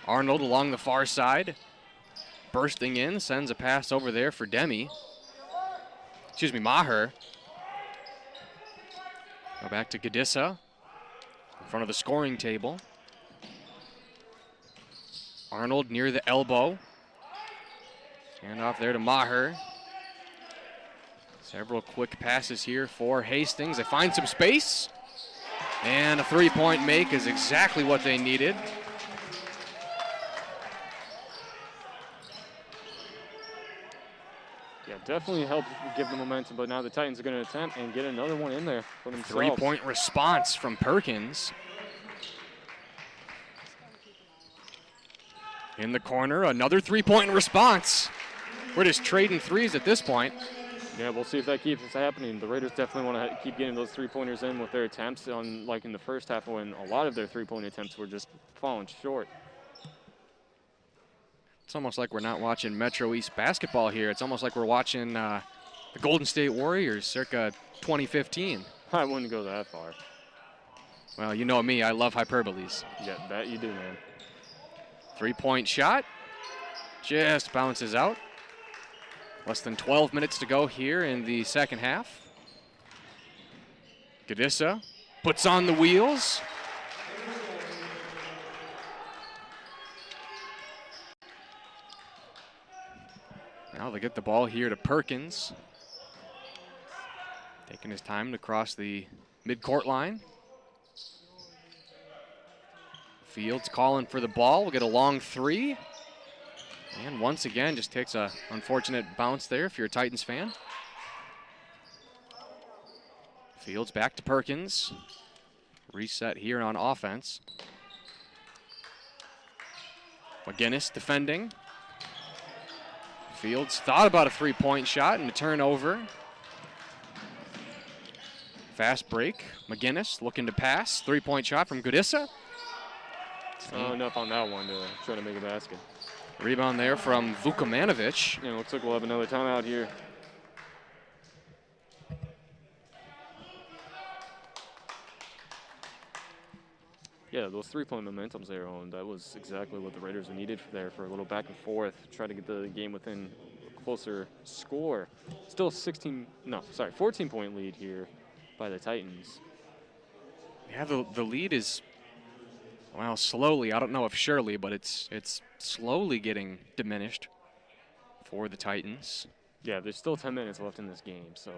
Arnold along the far side. Bursting in, sends a pass over there for Demi. Excuse me, Maher. Go back to Gadissa. In front of the scoring table. Arnold near the elbow. Hand off there to Maher. Several quick passes here for Hastings. They find some space. And a three-point make is exactly what they needed. Yeah, definitely helped give the momentum, but now the Titans are going to attempt and get another one in there for themselves. Three-point response from Perkins. In the corner, another three-point response. We're just trading threes at this point. Yeah, we'll see if that keeps happening. The Raiders definitely want to keep getting those three-pointers in with their attempts, like in the first half when a lot of their three-point attempts were just falling short. It's almost like we're not watching Metro East basketball here. It's almost like we're watching the Golden State Warriors circa 2015. I wouldn't go that far. Well, you know me. I love hyperboles. Yeah, that you do, man. Three-point shot. Just bounces out. Less than 12 minutes to go here in the second half. Gadissa puts on the wheels. Now they get the ball here to Perkins. Taking his time to cross the midcourt line. Fields calling for the ball. We'll get a long three. And once again, just takes an unfortunate bounce there if you're a Titans fan. Fields back to Perkins. Reset here on offense. McGinnis defending. Fields thought about a three-point shot and a turnover. Fast break. McGinnis looking to pass. Three-point shot from Gadissa. Enough on that one to try to make a basket. Rebound there from Vukomanovic. Yeah, looks like we'll have another timeout here. Yeah, those three-point momentums there, Owen, that was exactly what the Raiders needed there for a little back and forth, try to get the game within a closer score. Still 14-point lead here by the Titans. Yeah, the lead is, well, slowly, I don't know if surely, but it's slowly getting diminished for the Titans. Yeah, there's still 10 minutes left in this game, so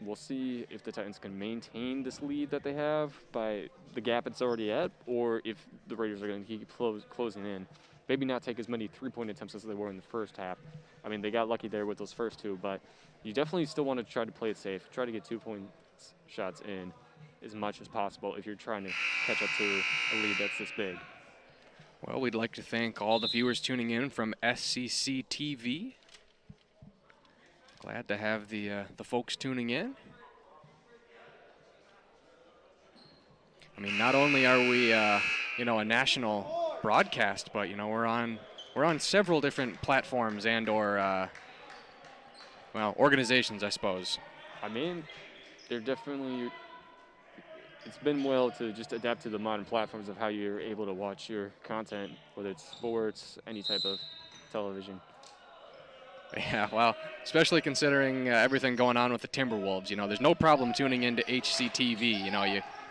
we'll see if the Titans can maintain this lead that they have by the gap it's already at, or if the Raiders are going to keep closing in. Maybe not take as many three-point attempts as they were in the first half. I mean, they got lucky there with those first two, but you definitely still want to try to play it safe, try to get 2-point shots in as much as possible if you're trying to catch up to a lead that's this big. Well, we'd like to thank all the viewers tuning in from HCTV. Glad to have the folks tuning in. I mean, not only are we a national broadcast, but we're on several different platforms and or organizations, I suppose. I mean, they're definitely. It's been well to just adapt to the modern platforms of how you're able to watch your content, whether it's sports, any type of television. Yeah, well, especially considering everything going on with the Timberwolves. There's no problem tuning into HCTV.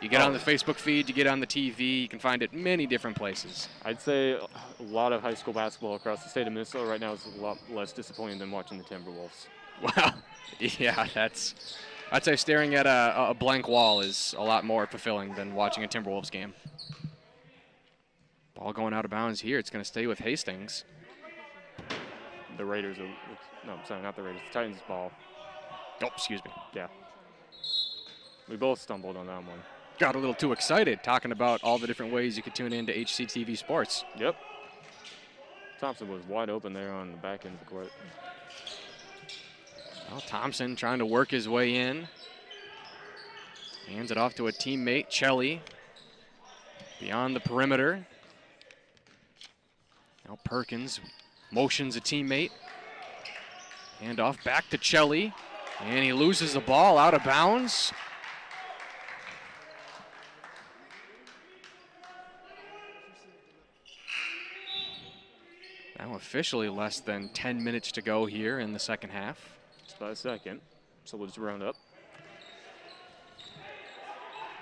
You get on the Facebook feed, you get on the TV, you can find it many different places. I'd say a lot of high school basketball across the state of Minnesota right now is a lot less disappointing than watching the Timberwolves. Well, yeah, I'd say staring at a blank wall is a lot more fulfilling than watching a Timberwolves game. Ball going out of bounds here. It's going to stay with Hastings. The Raiders are, no, I'm sorry, not the Raiders, the Titans ball. Oh, excuse me. Yeah. We both stumbled on that one. Got a little too excited talking about all the different ways you could tune into HCTV Sports. Yep. Thompson was wide open there on the back end of the court. Well, Thompson trying to work his way in. Hands it off to a teammate, Chelly. Beyond the perimeter. Now Perkins motions a teammate. Hand off back to Chelly. And he loses the ball out of bounds. Now officially less than 10 minutes to go here in the second half. Just about a second, so we'll just round up.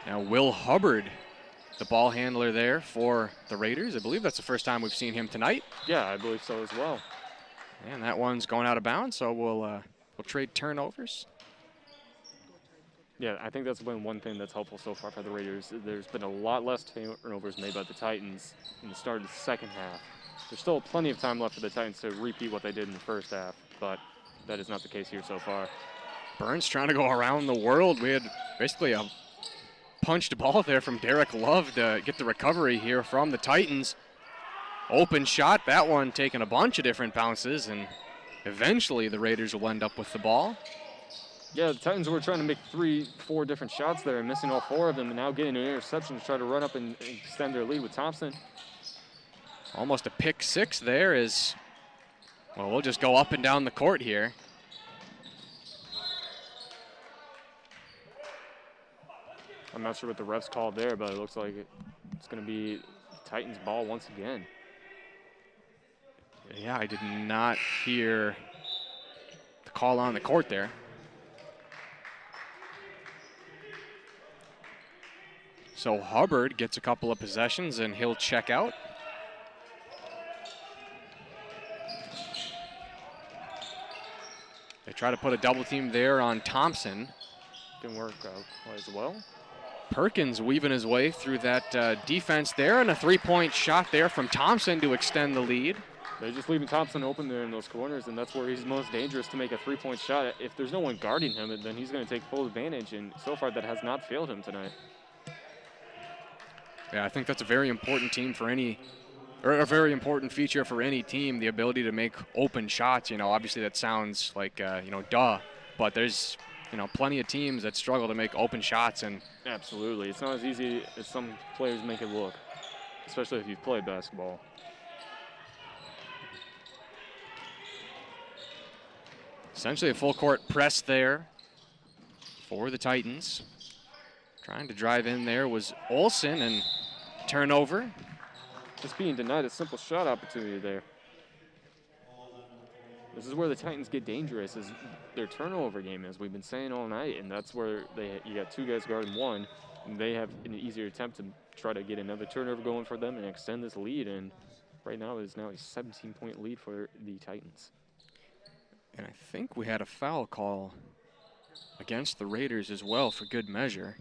Now Will Hubbard, the ball handler there for the Raiders. I believe that's the first time we've seen him tonight. Yeah, I believe so as well. And that one's going out of bounds, so we'll trade turnovers. Yeah, I think that's been one thing that's helpful so far for the Raiders. There's been a lot less turnovers made by the Titans in the start of the second half. There's still plenty of time left for the Titans to repeat what they did in the first half, but that is not the case here so far. Burns trying to go around the world. We had basically a punched ball there from Derek Love to get the recovery here from the Titans. Open shot, that one taking a bunch of different bounces, and eventually the Raiders will end up with the ball. Yeah, the Titans were trying to make 3-4 different shots there and missing all 4 of them, and now getting an interception to try to run up and extend their lead with Thompson. Almost a pick six there is, well, we'll just go up and down the court here. I'm not sure what the refs called there, but it looks like it's going to be Titans ball once again. Yeah, I did not hear call on the court there. So Hubbard gets a couple of possessions and he'll check out. They try to put a double team there on Thompson. Didn't work out quite as well. Perkins weaving his way through that defense there, and a three-point shot there from Thompson to extend the lead. They're just leaving Thompson open there in those corners, and that's where he's most dangerous to make a three-point shot. If there's no one guarding him, then he's going to take full advantage, and so far that has not failed him tonight. Yeah, I think that's a very important team for any, or a very important feature for any team, the ability to make open shots. You know, obviously that sounds like, duh, but there's, plenty of teams that struggle to make open shots. And absolutely. It's not as easy as some players make it look, especially if you've played basketball. Essentially a full court press there for the Titans. Trying to drive in there was Olsen, and turnover. Just being denied a simple shot opportunity there. This is where the Titans get dangerous, is their turnover game, as we've been saying all night, and that's where you got two guys guarding one, and they have an easier attempt to try to get another turnover going for them and extend this lead, and right now it is now a 17-point lead for the Titans. And I think we had a foul call against the Raiders as well for good measure.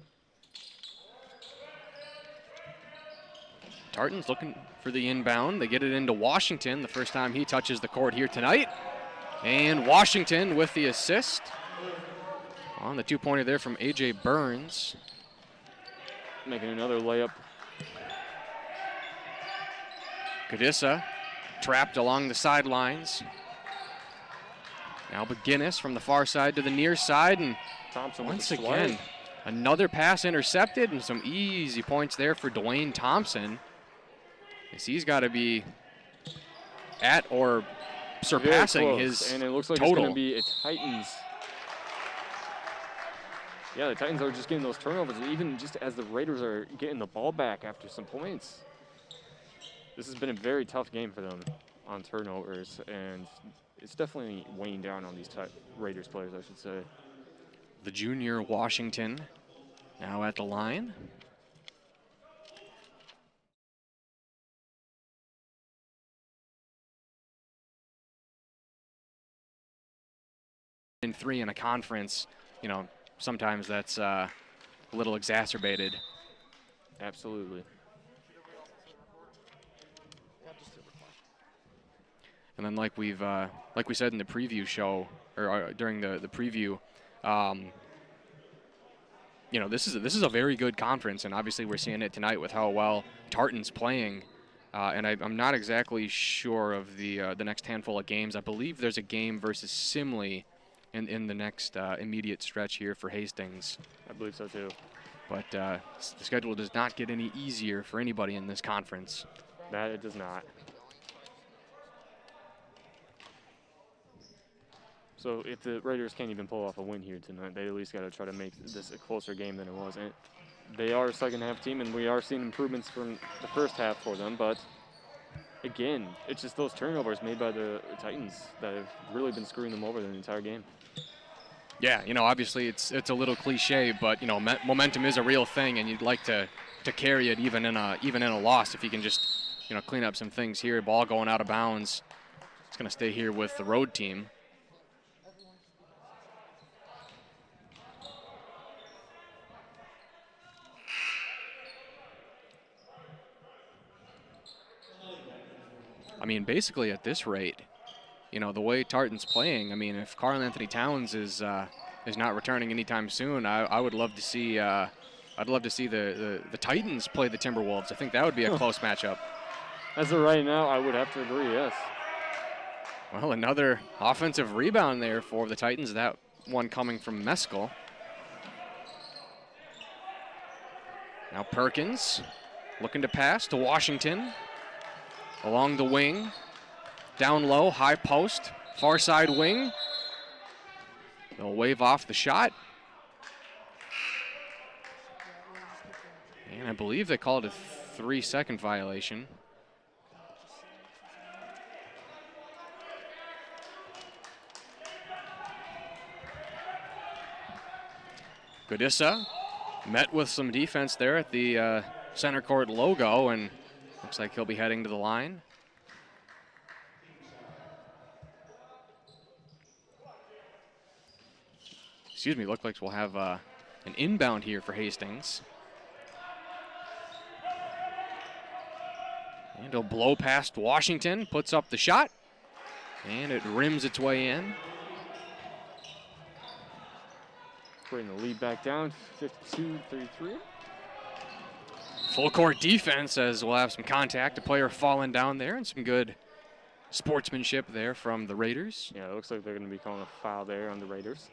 Tartan's looking for the inbound. They get it into Washington the first time he touches the court here tonight. And Washington with the assist on the two-pointer there from A.J. Burns. Making another layup. Cadissa trapped along the sidelines. Now McGinnis from the far side to the near side, and Thompson once again, another pass intercepted, and some easy points there for Dwayne Thompson. He's got to be at or surpassing his and it looks like total. It's going to be a Titans. Yeah, the Titans are just getting those turnovers, even just as the Raiders are getting the ball back after some points. This has been a very tough game for them on turnovers, and it's definitely weighing down on these Raiders players, I should say. The junior Washington now at the line. In 3 in a conference, sometimes that's a little exacerbated. Absolutely. And then like we said in the preview show, or during the preview, this is a very good conference, and obviously we're seeing it tonight with how well Tartan's playing. And I'm not exactly sure of the next handful of games. I believe there's a game versus Simley in the next immediate stretch here for Hastings. I believe so too. But the schedule does not get any easier for anybody in this conference. That it does not. So if the Raiders can't even pull off a win here tonight, they at least got to try to make this a closer game than it was. And they are a second-half team, and we are seeing improvements from the first half for them. But, again, it's just those turnovers made by the Titans that have really been screwing them over the entire game. Yeah, obviously it's a little cliche, but, momentum is a real thing, and you'd like to carry it even in a loss if you can just, clean up some things here. Ball going out of bounds. It's going to stay here with the road team. I mean, basically at this rate, the way Tartan's playing, I mean, if Karl Anthony Towns is not returning anytime soon, I would love to see the Titans play the Timberwolves. I think that would be a close matchup. As of right now, I would have to agree, yes. Well, another offensive rebound there for the Titans, that one coming from Meskel. Now Perkins looking to pass to Washington. Along the wing, down low, high post, far side wing. They'll wave off the shot. And I believe they called it a 3-second violation. Godissa met with some defense there at the center court logo, and looks like he'll be heading to the line. Excuse me, looks like we'll have an inbound here for Hastings. And he'll blow past Washington, puts up the shot, and it rims its way in. Bring the lead back down, 52-33. Full court defense as we'll have some contact, a player falling down there, and some good sportsmanship there from the Raiders. Yeah, it looks like they're going to be calling a foul there on the Raiders.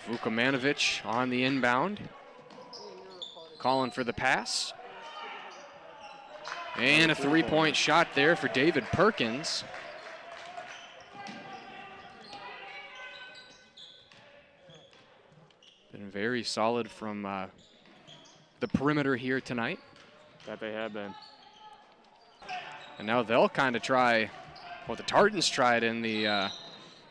Vukomanovic on the inbound, calling for the pass. And a three-point shot there for David Perkins. Been very solid from the perimeter here tonight. That they have been. And now they'll kind of try what the Tartans tried in the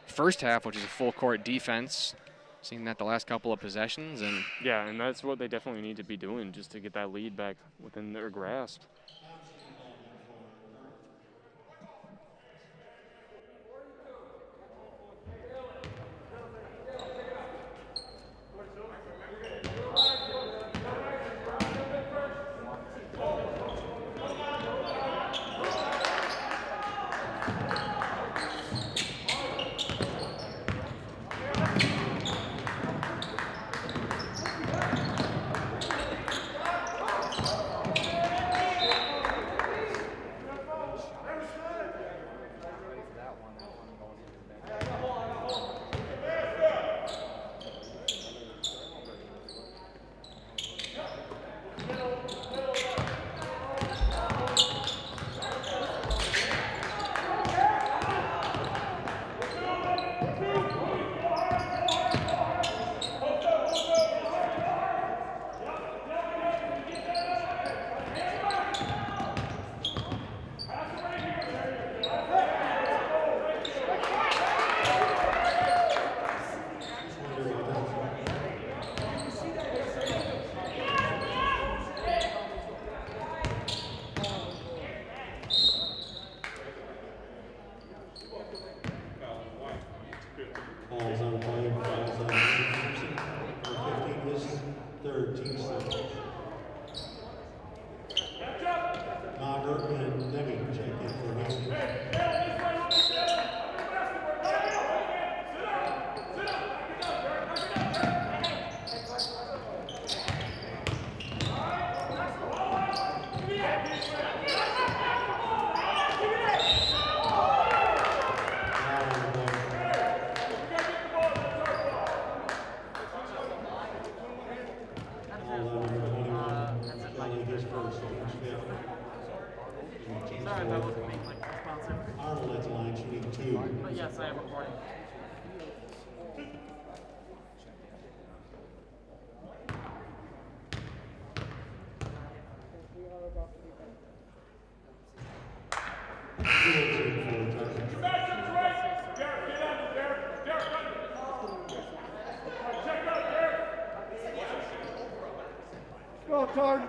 first half, which is a full court defense. Seen that the last couple of possessions. And yeah, and that's what they definitely need to be doing just to get that lead back within their grasp. Go, Tartan.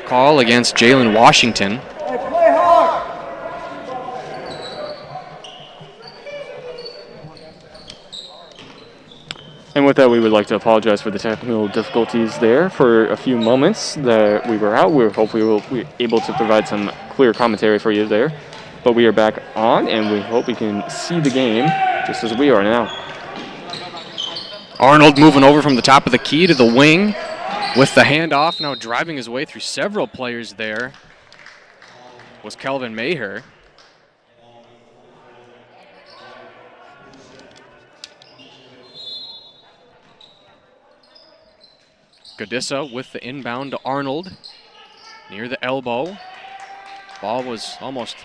Call against Jalen Washington. Hey, play hard. And with that, we would like to apologize for the technical difficulties there for a few moments that we were out. We hope we will be able to provide some clear commentary for you there. But we are back on, and we hope we can see the game just as we are now. Arnold moving over from the top of the key to the wing with the handoff, now driving his way through several players there was Kelvin Maher. Gadissa with the inbound to Arnold near the elbow. Ball was almost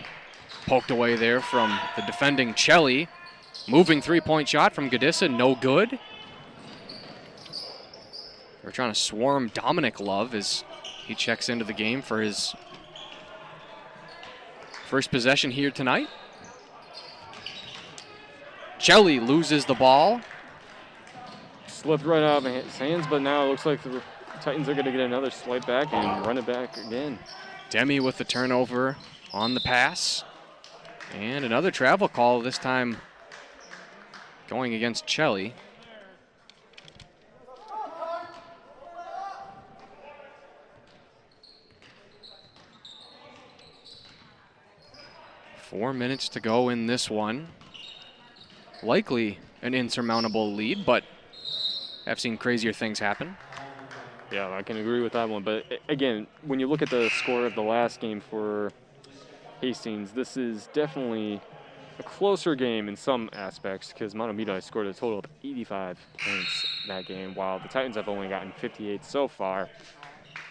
poked away there from the defending Chelly. Moving three-point shot from Gadissa, no good. We're trying to swarm Dominic Love as he checks into the game for his first possession here tonight. Chelly loses the ball. Slipped right out of his hands, but now it looks like the Titans are going to get another swipe back and run it back again. Demi with the turnover on the pass. And another travel call, this time going against Chelly. Four minutes to go in this one. Likely an insurmountable lead, but I've seen crazier things happen. Yeah, I can agree with that one. But again, when you look at the score of the last game for Hastings, this is definitely a closer game in some aspects because Montemita scored a total of 85 points that game, while the Titans have only gotten 58 so far.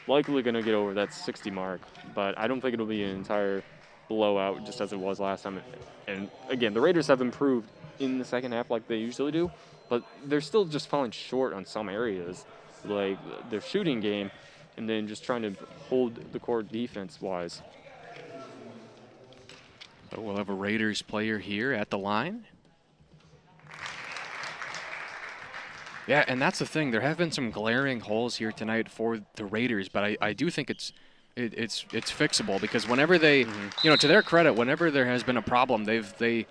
Likely going to get over that 60 mark, but I don't think it'll be an entire blowout just as it was last time. And again, the Raiders have improved in the second half like they usually do, but they're still just falling short on some areas, like their shooting game, and then just trying to hold the court defense-wise. So we'll have a Raiders player here at the line. Yeah, and that's the thing. There have been some glaring holes here tonight for the Raiders, but I do think it's fixable because whenever they, you know, to their credit, whenever there has been a problem, they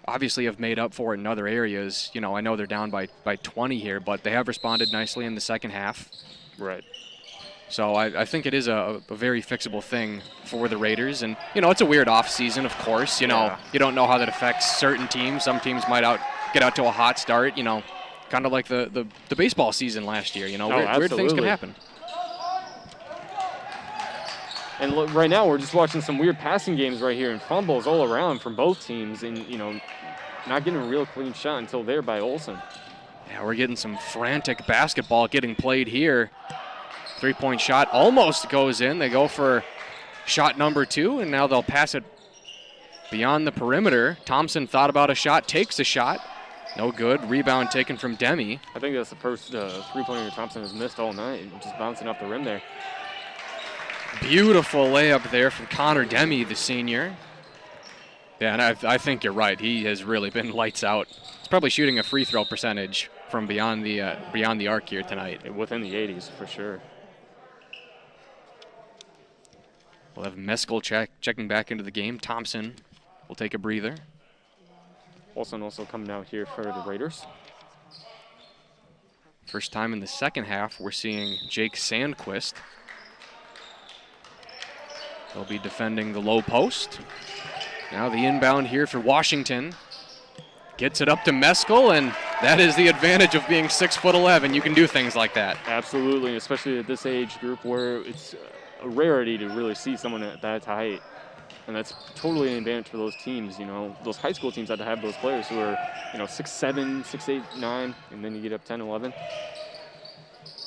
obviously have made up for it in other areas. You know, I know they're down by 20 here, but they have responded nicely in the second half. Right. So I think it is a very fixable thing for the Raiders. And, you know, it's a weird off season, of course. You know, you don't know how that affects certain teams. Some teams might get out to a hot start, you know, kind of like the baseball season last year. You know, weird things can happen. And look, right now we're just watching some weird passing games right here and fumbles all around from both teams and, you know, not getting a real clean shot until there by Olsen. Yeah, we're getting some frantic basketball getting played here. Three-point shot almost goes in. They go for shot number 2, and now they'll pass it beyond the perimeter. Thompson thought about a shot, takes a shot. No good. Rebound taken from Demi. I think that's the first three-pointer Thompson has missed all night, just bouncing off the rim there. Beautiful layup there from Connor Demi, the senior. Yeah, and I think you're right. He has really been lights out. He's probably shooting a free throw percentage from beyond the arc here tonight. Within the 80s, for sure. We'll have Meskel checking back into the game. Thompson will take a breather. Olsen also coming out here for the Raiders. First time in the second half, we're seeing Jake Sandquist. They'll be defending the low post. Now the inbound here for Washington. Gets it up to Meskel, and that is the advantage of being 6'11". You can do things like that. Absolutely, especially at this age group where it's a rarity to really see someone at that height. And that's totally an advantage for those teams, you know. Those high school teams have to have those players who are, you know, 6'7", 6'8", 9, and then you get up 10, 11.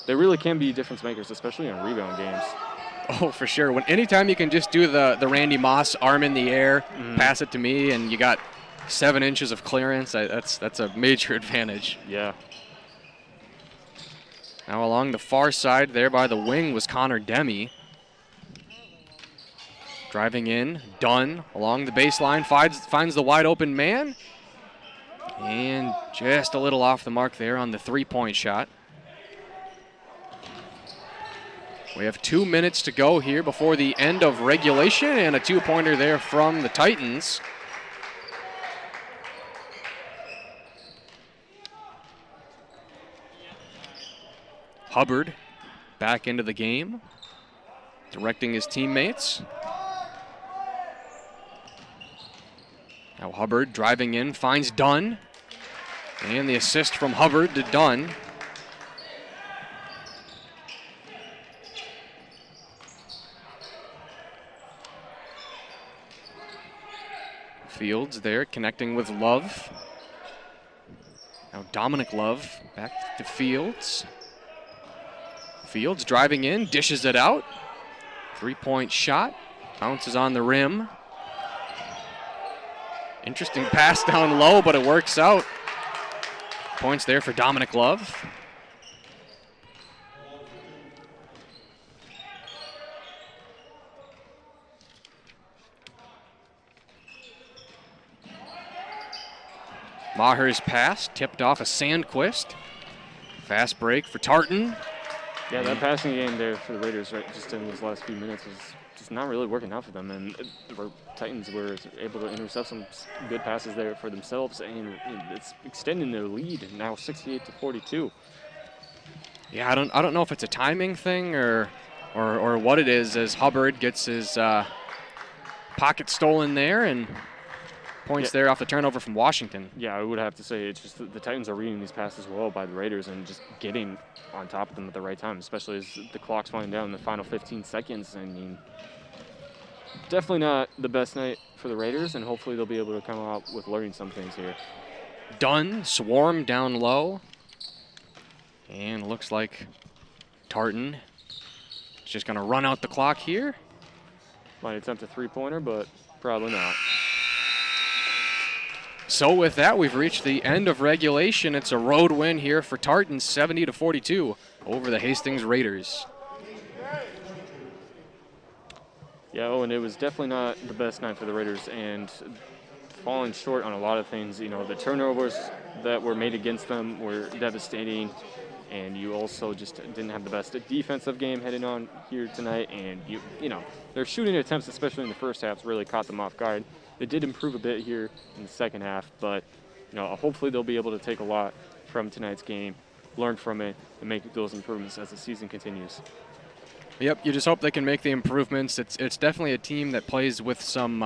They really can be difference makers, especially in rebound games. Oh, for sure. Anytime you can just do the Randy Moss arm in the air, pass it to me, and you got 7 inches of clearance, that's a major advantage. Yeah. Now along the far side there by the wing was Connor Demi. Driving in, Dunn along the baseline, finds the wide open man. And just a little off the mark there on the three-point shot. We have 2 minutes to go here before the end of regulation, and a two-pointer there from the Titans. Hubbard back into the game, directing his teammates. Now Hubbard driving in, finds Dunn. And the assist from Hubbard to Dunn. Fields there connecting with Love. Now Dominic Love back to Fields. Fields driving in, dishes it out. 3-point shot, bounces on the rim. Interesting pass down low, but it works out. Points there for Dominic Love. Maher's pass tipped off a Sandquist. Fast break for Tartan. Yeah, that passing game there for the Raiders, right, just in those last few minutes, was just not really working out for them. And the Titans were able to intercept some good passes there for themselves, and it's extending their lead now 68-42. Yeah, I don't know if it's a timing thing or what it is, as Hubbard gets his pocket stolen there and points there off the turnover from Washington. Yeah, I would have to say it's just the Titans are reading these passes well by the Raiders and just getting on top of them at the right time, especially as the clock's winding down in the final 15 seconds. I mean, definitely not the best night for the Raiders, and hopefully they'll be able to come out with learning some things here. Dunn, swarm down low. And looks like Tartan is just going to run out the clock here. Might attempt a three-pointer, but probably not. So with that, we've reached the end of regulation. It's a road win here for Tartan, 70-42 over the Hastings Raiders. Yeah, and it was definitely not the best night for the Raiders, and falling short on a lot of things. You know, the turnovers that were made against them were devastating, and you also just didn't have the best defensive game heading on here tonight. And you know, their shooting attempts, especially in the first half, really caught them off guard. They did improve a bit here in the second half, but you know, hopefully they'll be able to take a lot from tonight's game, learn from it, and make those improvements as the season continues. Yep, you just hope they can make the improvements. It's definitely a team that plays with some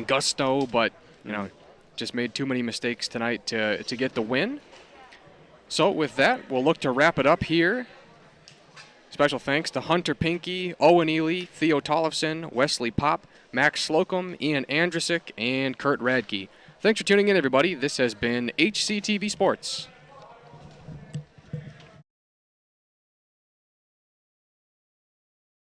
gusto, but you know, just made too many mistakes tonight to get the win. So with that, we'll look to wrap it up here. Special thanks to Hunter Pinkey, Owen Ely, Theo Tollefson, Wesley Pop, Max Slocum, Ian Andrasik, and Kurt Radke. Thanks for tuning in, everybody. This has been HCTV Sports.